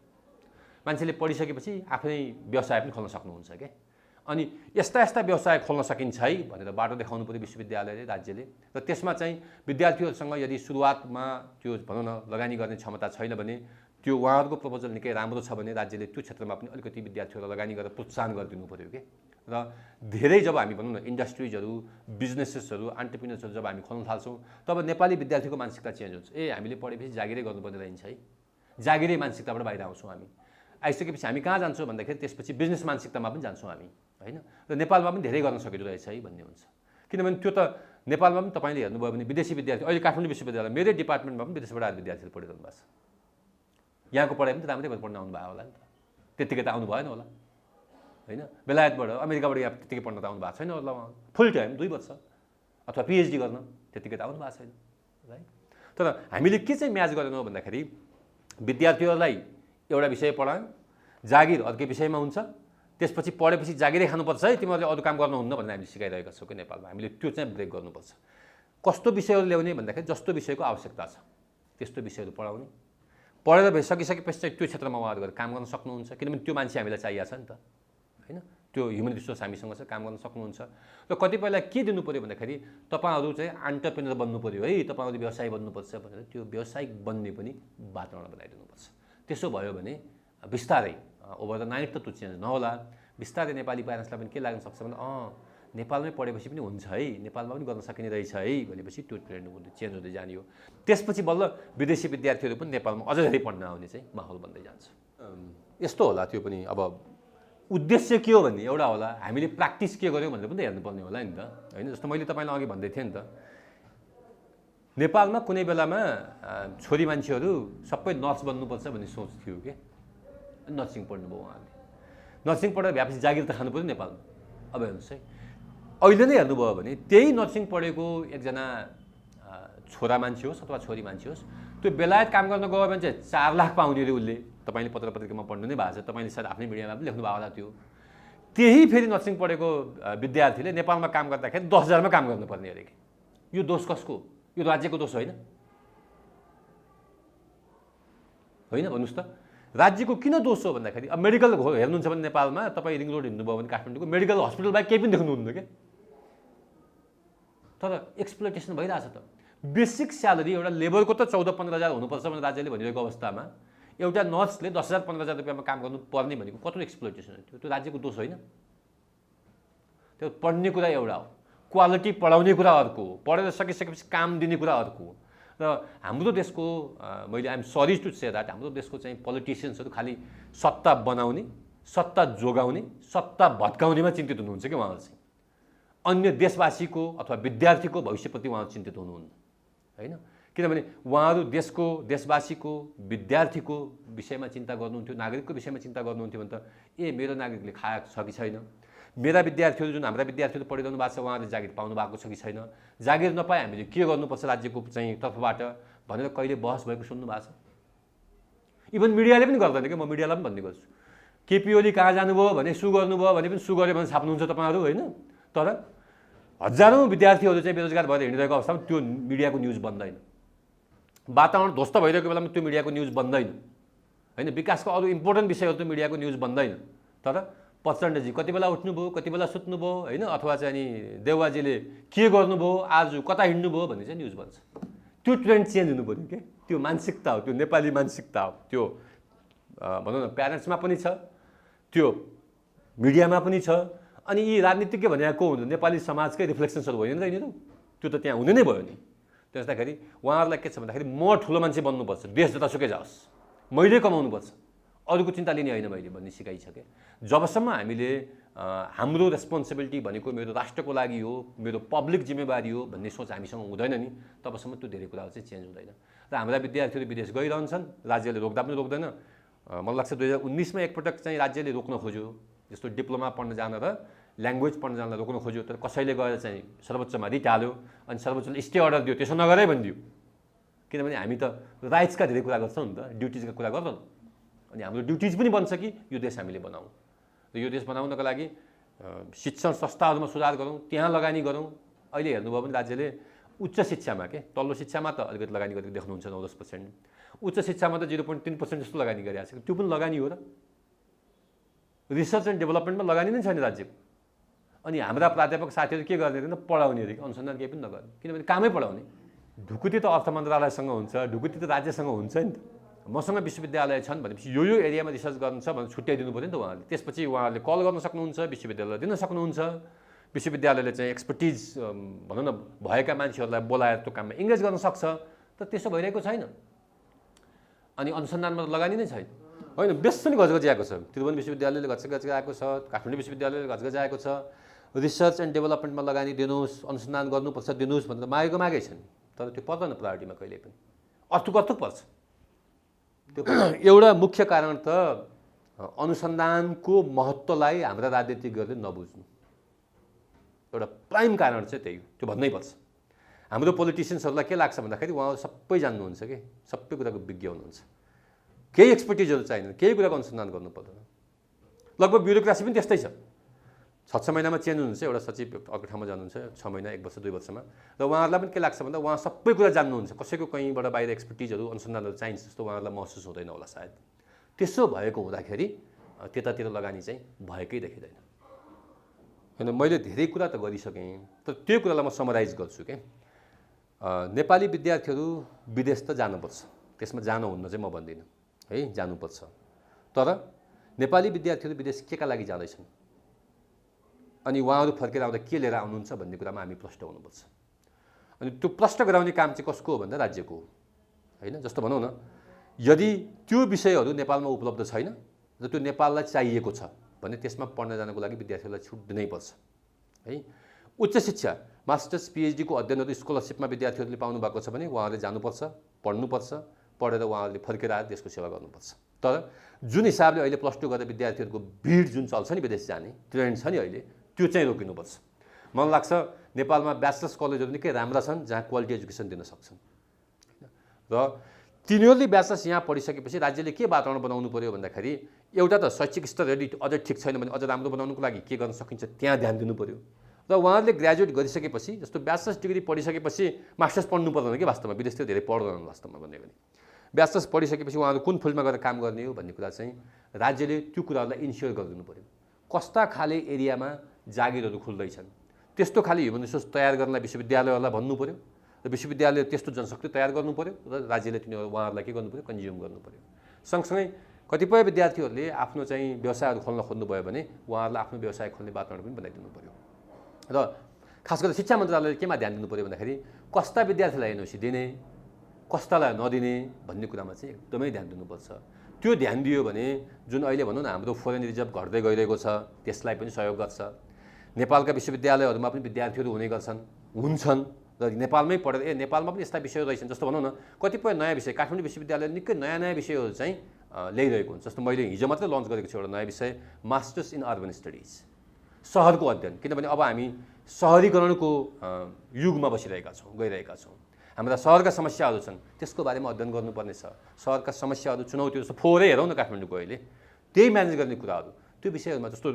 मान्छेले पढिसकेपछि आफ्नै व्यवसाय पनि खोल्न सक्नुहुन्छ क्या। अनि यस्ता व्यवसाय खोल्न सकिन्छ है भनेर बाटो देखाउनु पऱ्यो विश्वविद्यालयले, राज्यले। र त्यसमा चाहिँ विद्यार्थीहरूसँग यदि सुरुवातमा त्यो भनौँ न लगानी गर्ने क्षमता छैन भने त्यो उहाँहरूको प्रपोजल निकै राम्रो छ भने राज्यले त्यो क्षेत्रमा पनि अलिकति विद्यार्थीहरूलाई लगानी गरेर प्रोत्साहन गरिदिनु पऱ्यो के। र धेरै जब हामी भनौँ न इन्डस्ट्रिजहरू, बिजनेसेसहरू, एन्टरप्रिनर्सहरू जब हामी खोल्न थाल्छौँ तब नेपाली विद्यार्थीको मानसिकता चेन्ज हुन्छ। हामीले पढेपछि जागिरै गर्नुपर्ने रहन्छ है, जागिरै मानसिकताबाट बाहिर आउँछौँ हामी। आइसकेपछि हामी कहाँ जान्छौँ भन्दाखेरि त्यसपछि बिजनेस मानसिकतामा पनि जान्छौँ हामी होइन। र नेपालमा पनि धेरै गर्न सकिँदो रहेछ है भन्ने हुन्छ। किनभने त्यो त नेपालमा पनि तपाईँले हेर्नुभयो भने विदेशी विद्यार्थी अहिले काठमाडौँ विश्वविद्यालय मेरै डिपार्टमेन्टमा पनि विदेशबाट आएर विद्यार्थीहरू पढिरहनु भएको छ। यहाँको पढाइ पनि त राम्रै भएर पढ्न आउनु भयो होला नि त, त्यत्तिकै त आउनु भएन होला होइन। बेलायतबाट अमेरिकाबाट यहाँ त्यत्तिकै पढ्न त आउनु भएको छैन होला उहाँ, फुल टाइम 2 वर्ष अथवा पिएचडी गर्न त्यत्तिकै त आउनु भएको छैन है। तर हामीले के चाहिँ म्याच गरेनौँ भन्दाखेरि विद्यार्थीहरूलाई एउटा विषय पढायौँ, जागिर अर्कै विषयमा हुन्छ, त्यसपछि पढेपछि जागिरै खानुपर्छ है, तिमीहरूले अरू काम गर्नुहुन्न भनेर हामीले सिकाइरहेका छौँ कि नेपालमा। हामीले त्यो चाहिँ ब्रेक गर्नुपर्छ। कस्तो विषयहरू ल्याउने भन्दाखेरि जस्तो विषयको आवश्यकता छ त्यस्तो विषयहरू पढाउने, पढेर सकिसकेपछि चाहिँ त्यो क्षेत्रमा उहाँहरू गएर काम गर्न सक्नुहुन्छ। किनभने त्यो मान्छे हामीलाई चाहिएको छ नि त होइन, त्यो ह्युमन रिसोर्स हामीसँग छ, काम गर्न सक्नुहुन्छ। र कतिपयलाई के दिनु पऱ्यो भन्दाखेरि तपाईँहरू चाहिँ एन्टरप्रेनर बन्नु पऱ्यो है, तपाईँहरू व्यवसायी बन्नुपर्छ भनेर त्यो व्यावसायिक बन्ने पनि वातावरण बनाइदिनुपर्छ। त्यसो भयो भने बिस्तारै ओभर द नाइट त त्यो चेन्ज नहोला, बिस्तारै नेपाली प्यारेन्ट्सलाई पनि के लाग्न सक्छ भने नेपालमै पढेपछि पनि हुन्छ है, नेपालमा पनि गर्न सकिने रहेछ है भनेपछि त्यो ट्रेन्ड चेन्ज हुँदै जाने हो। त्यसपछि बल्ल विदेशी विद्यार्थीहरू पनि नेपालमा अझ धेरै पढ्न आउने चाहिँ माहौल बन्दै जान्छ। यस्तो होला त्यो पनि। अब उद्देश्य के हो भन्ने एउटा होला, हामीले प्र्याक्टिस के गर्यौँ भनेर पनि त हेर्नुपर्ने होला नि त होइन। जस्तो मैले तपाईँलाई अघि भन्दै थिएँ नि त, नेपालमा कुनै बेलामा छोरी मान्छेहरू सबै नर्स बन्नुपर्छ भन्ने सोच थियो कि, नर्सिङ पढ्नुभयो उहाँहरूले। नर्सिङ पढेर भएपछि जागिर त खानु पऱ्यो नेपालमा। अब हेर्नुहोस् है, अहिले नै हेर्नुभयो भने त्यही नर्सिङ पढेको एकजना छोरा मान्छे होस् अथवा छोरी मान्छे होस्, त्यो बेलायत काम गर्न गयो भने चाहिँ 4 लाख पाउने अरे उसले। तपाईँले पत्र पत्रिकामा पढ्नु नै भएको छ, तपाईँले सायद आफ्नै मिडियामा पनि लेख्नु भएको होला त्यो। त्यही फेरि नर्सिङ पढेको विद्यार्थीले नेपालमा काम गर्दाखेरि 10,000 मा काम गर्नुपर्ने अरे कि। यो दोष कसको? यो राज्यको दोष होइन होइन भन्नुहोस् त। राज्यको किन दोष हो भन्दाखेरि अब मेडिकल हेर्नुहुन्छ भने नेपालमा तपाईँ रिङ रोड हिँड्नुभयो भने काठमाडौँको मेडिकल हस्पिटल बाहेक केही पनि देख्नुहुन्न क्या। तर एक्सप्लोइटेसन भइरहेछ त। बेसिक स्यालेरी एउटा लेबरको त 14-15 हजार हुनुपर्छ भनेर राज्यले भनिरहेको अवस्थामा एउटा नर्सले 10,000-15,000 रुपियाँमा काम गर्नुपर्ने भनेको कत्रो एक्सप्लोइटेसन हो त्यो राज्यको दोष होइन। त्यो पढ्ने कुरा एउटा हो, क्वालिटी पढाउने कुरा अर्को हो, पढेर सकिसकेपछि काम दिने कुरा अर्को हो। र हाम्रो देशको मैले I'm sorry to say that हाम्रो देशको चाहिँ पोलिटिसियन्सहरू खालि सत्ता बनाउने, सत्ता जोगाउने, सत्ता भत्काउनेमा चिन्तित हुनुहुन्छ कि उहाँहरू चाहिँ। अन्य देशवासीको अथवा विद्यार्थीको भविष्यप्रति उहाँहरू चिन्तित हुनुहुन्न होइन। किनभने उहाँहरू देशको, देशवासीको, विद्यार्थीको विषयमा चिन्ता गर्नुहुन्थ्यो, नागरिकको विषयमा चिन्ता गर्नुहुन्थ्यो भने त मेरो नागरिकले खाएको छ कि छैन, मेरा विद्यार्थीहरू जुन हाम्रा विद्यार्थीहरू पढिरहनु भएको छ उहाँहरूले जागिर पाउनु भएको छ कि छैन, जागिर नपाए हामीले के गर्नुपर्छ राज्यको चाहिँ तर्फबाट भनेर कहिले बहस भएको सुन्नु भएको छ? इभन मिडियाले पनि गर्दैन कि, म मिडियालाई पनि भन्ने गर्छु। केपी ओली कहाँ जानुभयो भने सु गर्नुभयो भने पनि सु गऱ्यो भने छाप्नुहुन्छ तपाईँहरू होइन। तर हजारौँ विद्यार्थीहरू चाहिँ बेरोजगार भएर हिँडिरहेको अवस्थामा त्यो मिडियाको न्युज बन्दैन। वातावरण ध्वस्त भइरहेको बेलामा त्यो मिडियाको न्युज बन्दैन होइन। विकासको अरू इम्पोर्टेन्ट विषयहरू त मिडियाको न्युज बन्दैन। तर प्रचण्डजी कति बेला उठ्नुभयो, कति बेला सुत्नुभयो होइन, अथवा चाहिँ नि देउवाजीले के गर्नुभयो, आज कता हिँड्नुभयो भन्ने चाहिँ न्युज बन्छ। त्यो ट्रेन्ड चेन्ज हुनु पऱ्यो कि। त्यो मानसिकता हो, त्यो नेपाली मानसिकता हो। त्यो भनौँ न प्यारेन्ट्समा पनि छ, त्यो मिडियामा पनि छ। अनि यी राजनीतिज्ञ भनेको को हुनु? नेपाली समाजकै रिफ्लेक्सन्सहरू होइन र यिनीहरू? त्यो त त्यहाँ हुने नै भयो नि। त्यसदाखेरि उहाँहरूलाई के छ भन्दाखेरि म ठुलो मान्छे बन्नुपर्छ, देश जतासुकै जाओस्, मैले कमाउनुपर्छ, अरूको चिन्ता लिने होइन मैले भन्ने सिकाइसकेँ। जबसम्म हामीले हाम्रो रेस्पोन्सिबिलिटी भनेको मेरो राष्ट्रको लागि हो, मेरो पब्लिक जिम्मेवारी हो भन्ने सोच हामीसँग हुँदैन नि, तबसम्म त्यो धेरै कुराहरू चाहिँ चेन्ज हुँदैन। र हाम्रा विद्यार्थीहरू विदेश गइरहन्छन्, राज्यले रोक्दा पनि रोक्दैन। मलाई लाग्छ 2019मा एकपटक चाहिँ राज्यले रोक्न खोज्यो, जस्तो डिप्लोमा पढ्न जान र ल्याङ्ग्वेज पढ्न जानलाई रोक्न खोज्यो। तर कसैले गएर चाहिँ सर्वोच्चमा रिट हाल्यो अनि सर्वोच्चले स्टे अर्डर दियो, त्यसो नगरै भनिदियो। किनभने हामी त राइट्सका धेरै कुरा गर्छौँ नि त, ड्युटिजका कुरा गर्दैनौँ। अनि हाम्रो ड्युटिज पनि बन्छ कि यो देश हामीले बनाऊँ र यो देश बनाउनको लागि शिक्षण संस्थाहरूमा सुधार गरौँ, त्यहाँ लगानी गरौँ। अहिले हेर्नुभयो भने राज्यले उच्च शिक्षामा के तल्लो शिक्षामा त अलिकति लगानी गरेको देख्नुहुन्छ 9-10%, उच्च शिक्षामा त 0.3% जस्तो लगानी गरिरहेको छ। त्यो पनि लगानी हो र? रिसर्च एन्ड डेभलपमेन्टमा लगानी नै छैन राज्यको। अनि हाम्रा प्राध्यापक साथीहरू के गर्ने अरे पढाउने अरे, अनुसन्धान केही पनि नगर्ने, किनभने कामै पढाउने। ढुकुटी त अर्थ मन्त्रालयसँग हुन्छ, ढुकुटी त राज्यसँग हुन्छ नि त मसँग विश्वविद्यालय छन् भनेपछि यो एरियामा रिसर्च गर्नु छ भने छुट्याइदिनु पऱ्यो नि त उहाँहरूले। त्यसपछि उहाँहरूले कल गर्न सक्नुहुन्छ, विश्वविद्यालय दिन सक्नुहुन्छ। विश्वविद्यालयले चाहिँ एक्सपर्टिज भनौँ न भएका मान्छेहरूलाई बोलाएर त्यो काममा इङ्गेज गर्न सक्छ। तर त्यसो भइरहेको छैन। अनि अनुसन्धानमा लगानी नै छैन। होइन, बेस पनि गजगजाएको छ। त्रिभुवन विश्वविद्यालयले गजगजाएको छ, काठमाडौँ विश्वविद्यालयले गजगजाएको छ। रिसर्च एन्ड डेभलपमेन्टमा लगानी दिनुहोस्, अनुसन्धान गर्नुपर्छ दिनुहोस् भनेर मागेकै छ नि। तर त्यो पर्दैन प्रायोरिटीमा कहिले पनि। अर्थुक पर्छ। त्यो एउटा मुख्य कारण त अनुसन्धानको महत्त्वलाई हाम्रा राजनीतिज्ञहरूले नबुझ्नु। एउटा प्राइम कारण चाहिँ त्यही हो, त्यो भन्नै पर्छ। हाम्रो पोलिटिसियन्सहरूलाई के लाग्छ भन्दाखेरि उहाँहरू सबै जान्नुहुन्छ कि, सबै कुराको विज्ञ हुनुहुन्छ, केही एक्सपर्टिजहरू चाहिँदैन, केही कुराको अनुसन्धान गर्नु पर्दैन। लगभग ब्युरोक्रासी पनि त्यस्तै छ। 6 महिनामा चेन्ज हुनुहुन्छ, एउटा सचिव अर्को ठाउँमा जानुहुन्छ, 6 महिना 1 वर्ष 2 वर्षमा। र उहाँहरूलाई पनि के लाग्छ भन्दा उहाँ सबै कुरा जान्नुहुन्छ, कसैको कहीँबाट बाहिर एक्सपर्टिजहरू अनुसन्धानहरू चाहिन्छ जस्तो उहाँहरूलाई महसुस हुँदैन होला सायद। त्यसो भएको हुँदाखेरि त्यतातिर लगानी चाहिँ भएकै देखिँदैन। होइन, मैले धेरै कुरा त गरिसकेँ, तर त्यो कुरालाई म समराइज गर्छु कि नेपाली विद्यार्थीहरू विदेश त जानुपर्छ, त्यसमा जानुहुन्न चाहिँ म भन्दिनँ है, जानुपर्छ। तर नेपाली विद्यार्थीहरू विदेश केका लागि जाँदैछन् अनि उहाँहरू फर्केर आउँदा के लिएर आउनुहुन्छ भन्ने कुरामा हामी प्रष्ट हुनुपर्छ। अनि त्यो प्रष्ट गराउने काम चाहिँ कसको हो भन्दा राज्यको हो होइन। जस्तो भनौँ न, यदि त्यो विषयहरू नेपालमा उपलब्ध छैन र त्यो नेपाललाई चाहिएको छ भने त्यसमा पढ्न जानको लागि विद्यार्थीहरूलाई छुट दिनैपर्छ है। उच्च शिक्षा मास्टर्स पिएचडीको अध्ययनहरू स्कलरसिपमा विद्यार्थीहरूले पाउनु भएको छ भने उहाँहरूले जानुपर्छ, पढ्नुपर्छ, पढेर उहाँहरूले फर्केर आएर देशको सेवा गर्नुपर्छ। तर जुन हिसाबले अहिले +2 गरेर विद्यार्थीहरूको भिड जुन चल्छ नि विदेश जाने ट्रेन्ड छ नि अहिले, त्यो चाहिँ रोकिनुपर्छ। मलाई लाग्छ नेपालमा ब्याचलर्स कलेजहरू निकै राम्रा छन् जहाँ क्वालिटी एजुकेसन दिन सक्छन् र तिनीहरूले ब्याचलर्स यहाँ पढिसकेपछि राज्यले के वातावरण बनाउनु पर्यो भन्दाखेरि एउटा त शैक्षिक स्तर यदि अझै ठिक छैन भने अझ राम्रो बनाउनुको लागि के गर्न सकिन्छ त्यहाँ ध्यान दिनु पर्यो। र उहाँहरूले ग्रेजुएट गरिसकेपछि जस्तो ब्याचलर्स डिग्री पढिसकेपछि मास्टर्स पढ्नु पर्दैन कि वास्तवमा, विदेशतिर धेरै पढ्दैनन् वास्तवमा भन्यो भने। ब्याचलर्स पढिसकेपछि उहाँहरू कुन फिल्डमा गएर काम गर्ने हो भन्ने कुरा चाहिँ राज्यले त्यो कुराहरूलाई इन्स्योर गरिदिनु पर्यो। कस्ता खाले एरियामा जागिरहरू खुल्दैछन् त्यस्तो खाले ह्युमन रिसोर्स तयार गर्नलाई विश्वविद्यालयहरूलाई भन्नु पर्यो र विश्वविद्यालय त्यस्तो जनशक्ति तयार गर्नु पर्यो र राज्यले तिनीहरू उहाँहरूलाई के गर्नु पर्यो, कन्ज्युम गर्नु पर्यो। सँगसँगै कतिपय विद्यार्थीहरूले आफ्नो चाहिँ व्यवसायहरू खोल्न खोज्नुभयो भने उहाँहरूलाई आफ्नो व्यवसाय खोल्ने वातावरण पनि बनाइदिनु पर्यो। र खास गरेर शिक्षा मन्त्रालयले केमा ध्यान दिनु पर्यो भन्दाखेरि कस्ता विद्यार्थीलाई एनओसी दिने, कस्तालाई नदिने भन्ने कुरामा चाहिँ एकदमै ध्यान दिनुपर्छ। त्यो ध्यान दियो भने जुन अहिले भनौँ न हाम्रो फरेन रिजर्भ घट्दै गइरहेको छ त्यसलाई पनि सहयोग गर्छ। नेपालका विश्वविद्यालयहरूमा पनि विद्यार्थीहरू हुने गर्छन्, हुन्छन् र नेपालमै पढेर नेपालमा पनि यस्ता विषयहरू रहेछन्। जस्तो भनौँ न कतिपय नयाँ विषय काठमाडौँ विश्वविद्यालयले निकै नयाँ नयाँ विषयहरू चाहिँ ल्याइरहेको हुन्छ। जस्तो मैले हिजो मात्रै लन्च गरेको छु एउटा नयाँ विषय मास्टर्स इन अर्बन स्टडिज, सहरको अध्ययन। किनभने अब हामी सहरीकरणको युगमा बसिरहेका छौँ, गइरहेका छौँ। हाम्रा सहरका समस्याहरू छन् त्यसको बारेमा अध्ययन गर्नुपर्ने छ। सहरका समस्याहरू चुनौतीहरू जस्तो फोहोरै हेरौँ न काठमाडौँको अहिले, त्यही म्यानेज गर्ने कुराहरू त्यो विषयहरूमा जस्तो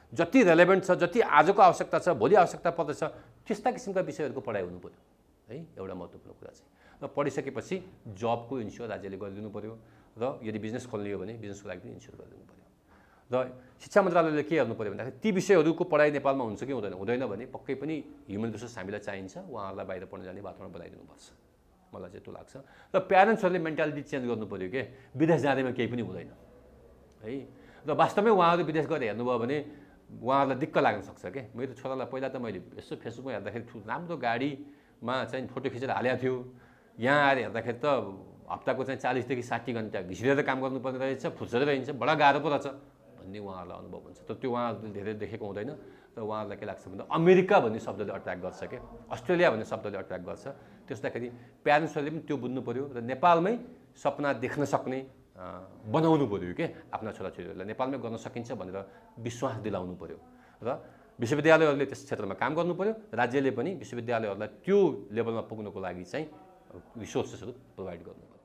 जति रेलेभेन्ट छ, जति आजको आवश्यकता छ, भोलि आवश्यकता पर्दछ त्यस्ता किसिमका विषयहरूको पढाइ हुनु पर्यो है, एउटा महत्त्वपूर्ण कुरा चाहिँ। र पढिसकेपछि जबको इन्स्योर राज्यले गरिदिनु पर्यो र यदि बिजनेस खोल्ने हो भने बिजनेसको लागि पनि इन्स्योर गरिदिनु पर्यो। र शिक्षा मन्त्रालयले के गर्नु पर्यो भन्दाखेरि ती विषयहरूको पढाइ नेपालमा हुन्छ कि हुँदैन, हुँदैन भने पक्कै पनि ह्युमन रिसोर्स हामीलाई चाहिन्छ, उहाँहरूलाई बाहिर पढ्न जाने वातावरण बनाइदिनुपर्छ, मलाई चाहिँ त्यो लाग्छ। र प्यारेन्ट्सहरूले मेन्टालिटी चेन्ज गर्नु पर्यो कि विदेश जाँदैमा केही पनि हुँदैन है। र वास्तवमै उहाँहरू विदेश गएर हेर्नुभयो भने उहाँहरूलाई दिक्क लाग्न सक्छ कि मेरो छोरालाई पहिला त मैले यसो फेसबुकमा हेर्दाखेरि राम्रो गाडीमा चाहिँ फोटो खिचेर हालेको थियो, यहाँ आएर हेर्दाखेरि त हप्ताको चाहिँ 40 देखि 60 घन्टा घिसिरेर काम गर्नुपर्ने रहेछ, फुर्सदै रहन्छ, बडा गाह्रो पो रहेछ भन्ने उहाँहरूलाई अनुभव हुन्छ। तर त्यो उहाँहरूले धेरै देखेको हुँदैन र उहाँहरूलाई के लाग्छ भन्दा अमेरिका भन्ने शब्दले अट्र्याक्ट गर्छ क्या, अस्ट्रेलिया भन्ने शब्दले अट्र्याक्ट गर्छ। त्यसदाखेरि प्यारेन्ट्सहरूले पनि त्यो बुझ्नु पऱ्यो र नेपालमै सपना देख्न सक्ने बनाउनु पऱ्यो के आफ्ना छोराछोरीहरूलाई नेपालमै गर्न सकिन्छ भनेर विश्वास दिलाउनु पऱ्यो र विश्वविद्यालयहरूले त्यस क्षेत्रमा काम गर्नु पऱ्यो। राज्यले पनि विश्वविद्यालयहरूलाई त्यो लेभलमा पुग्नको लागि चाहिँ रिसोर्सेसहरू प्रोभाइड गर्नु पर्यो।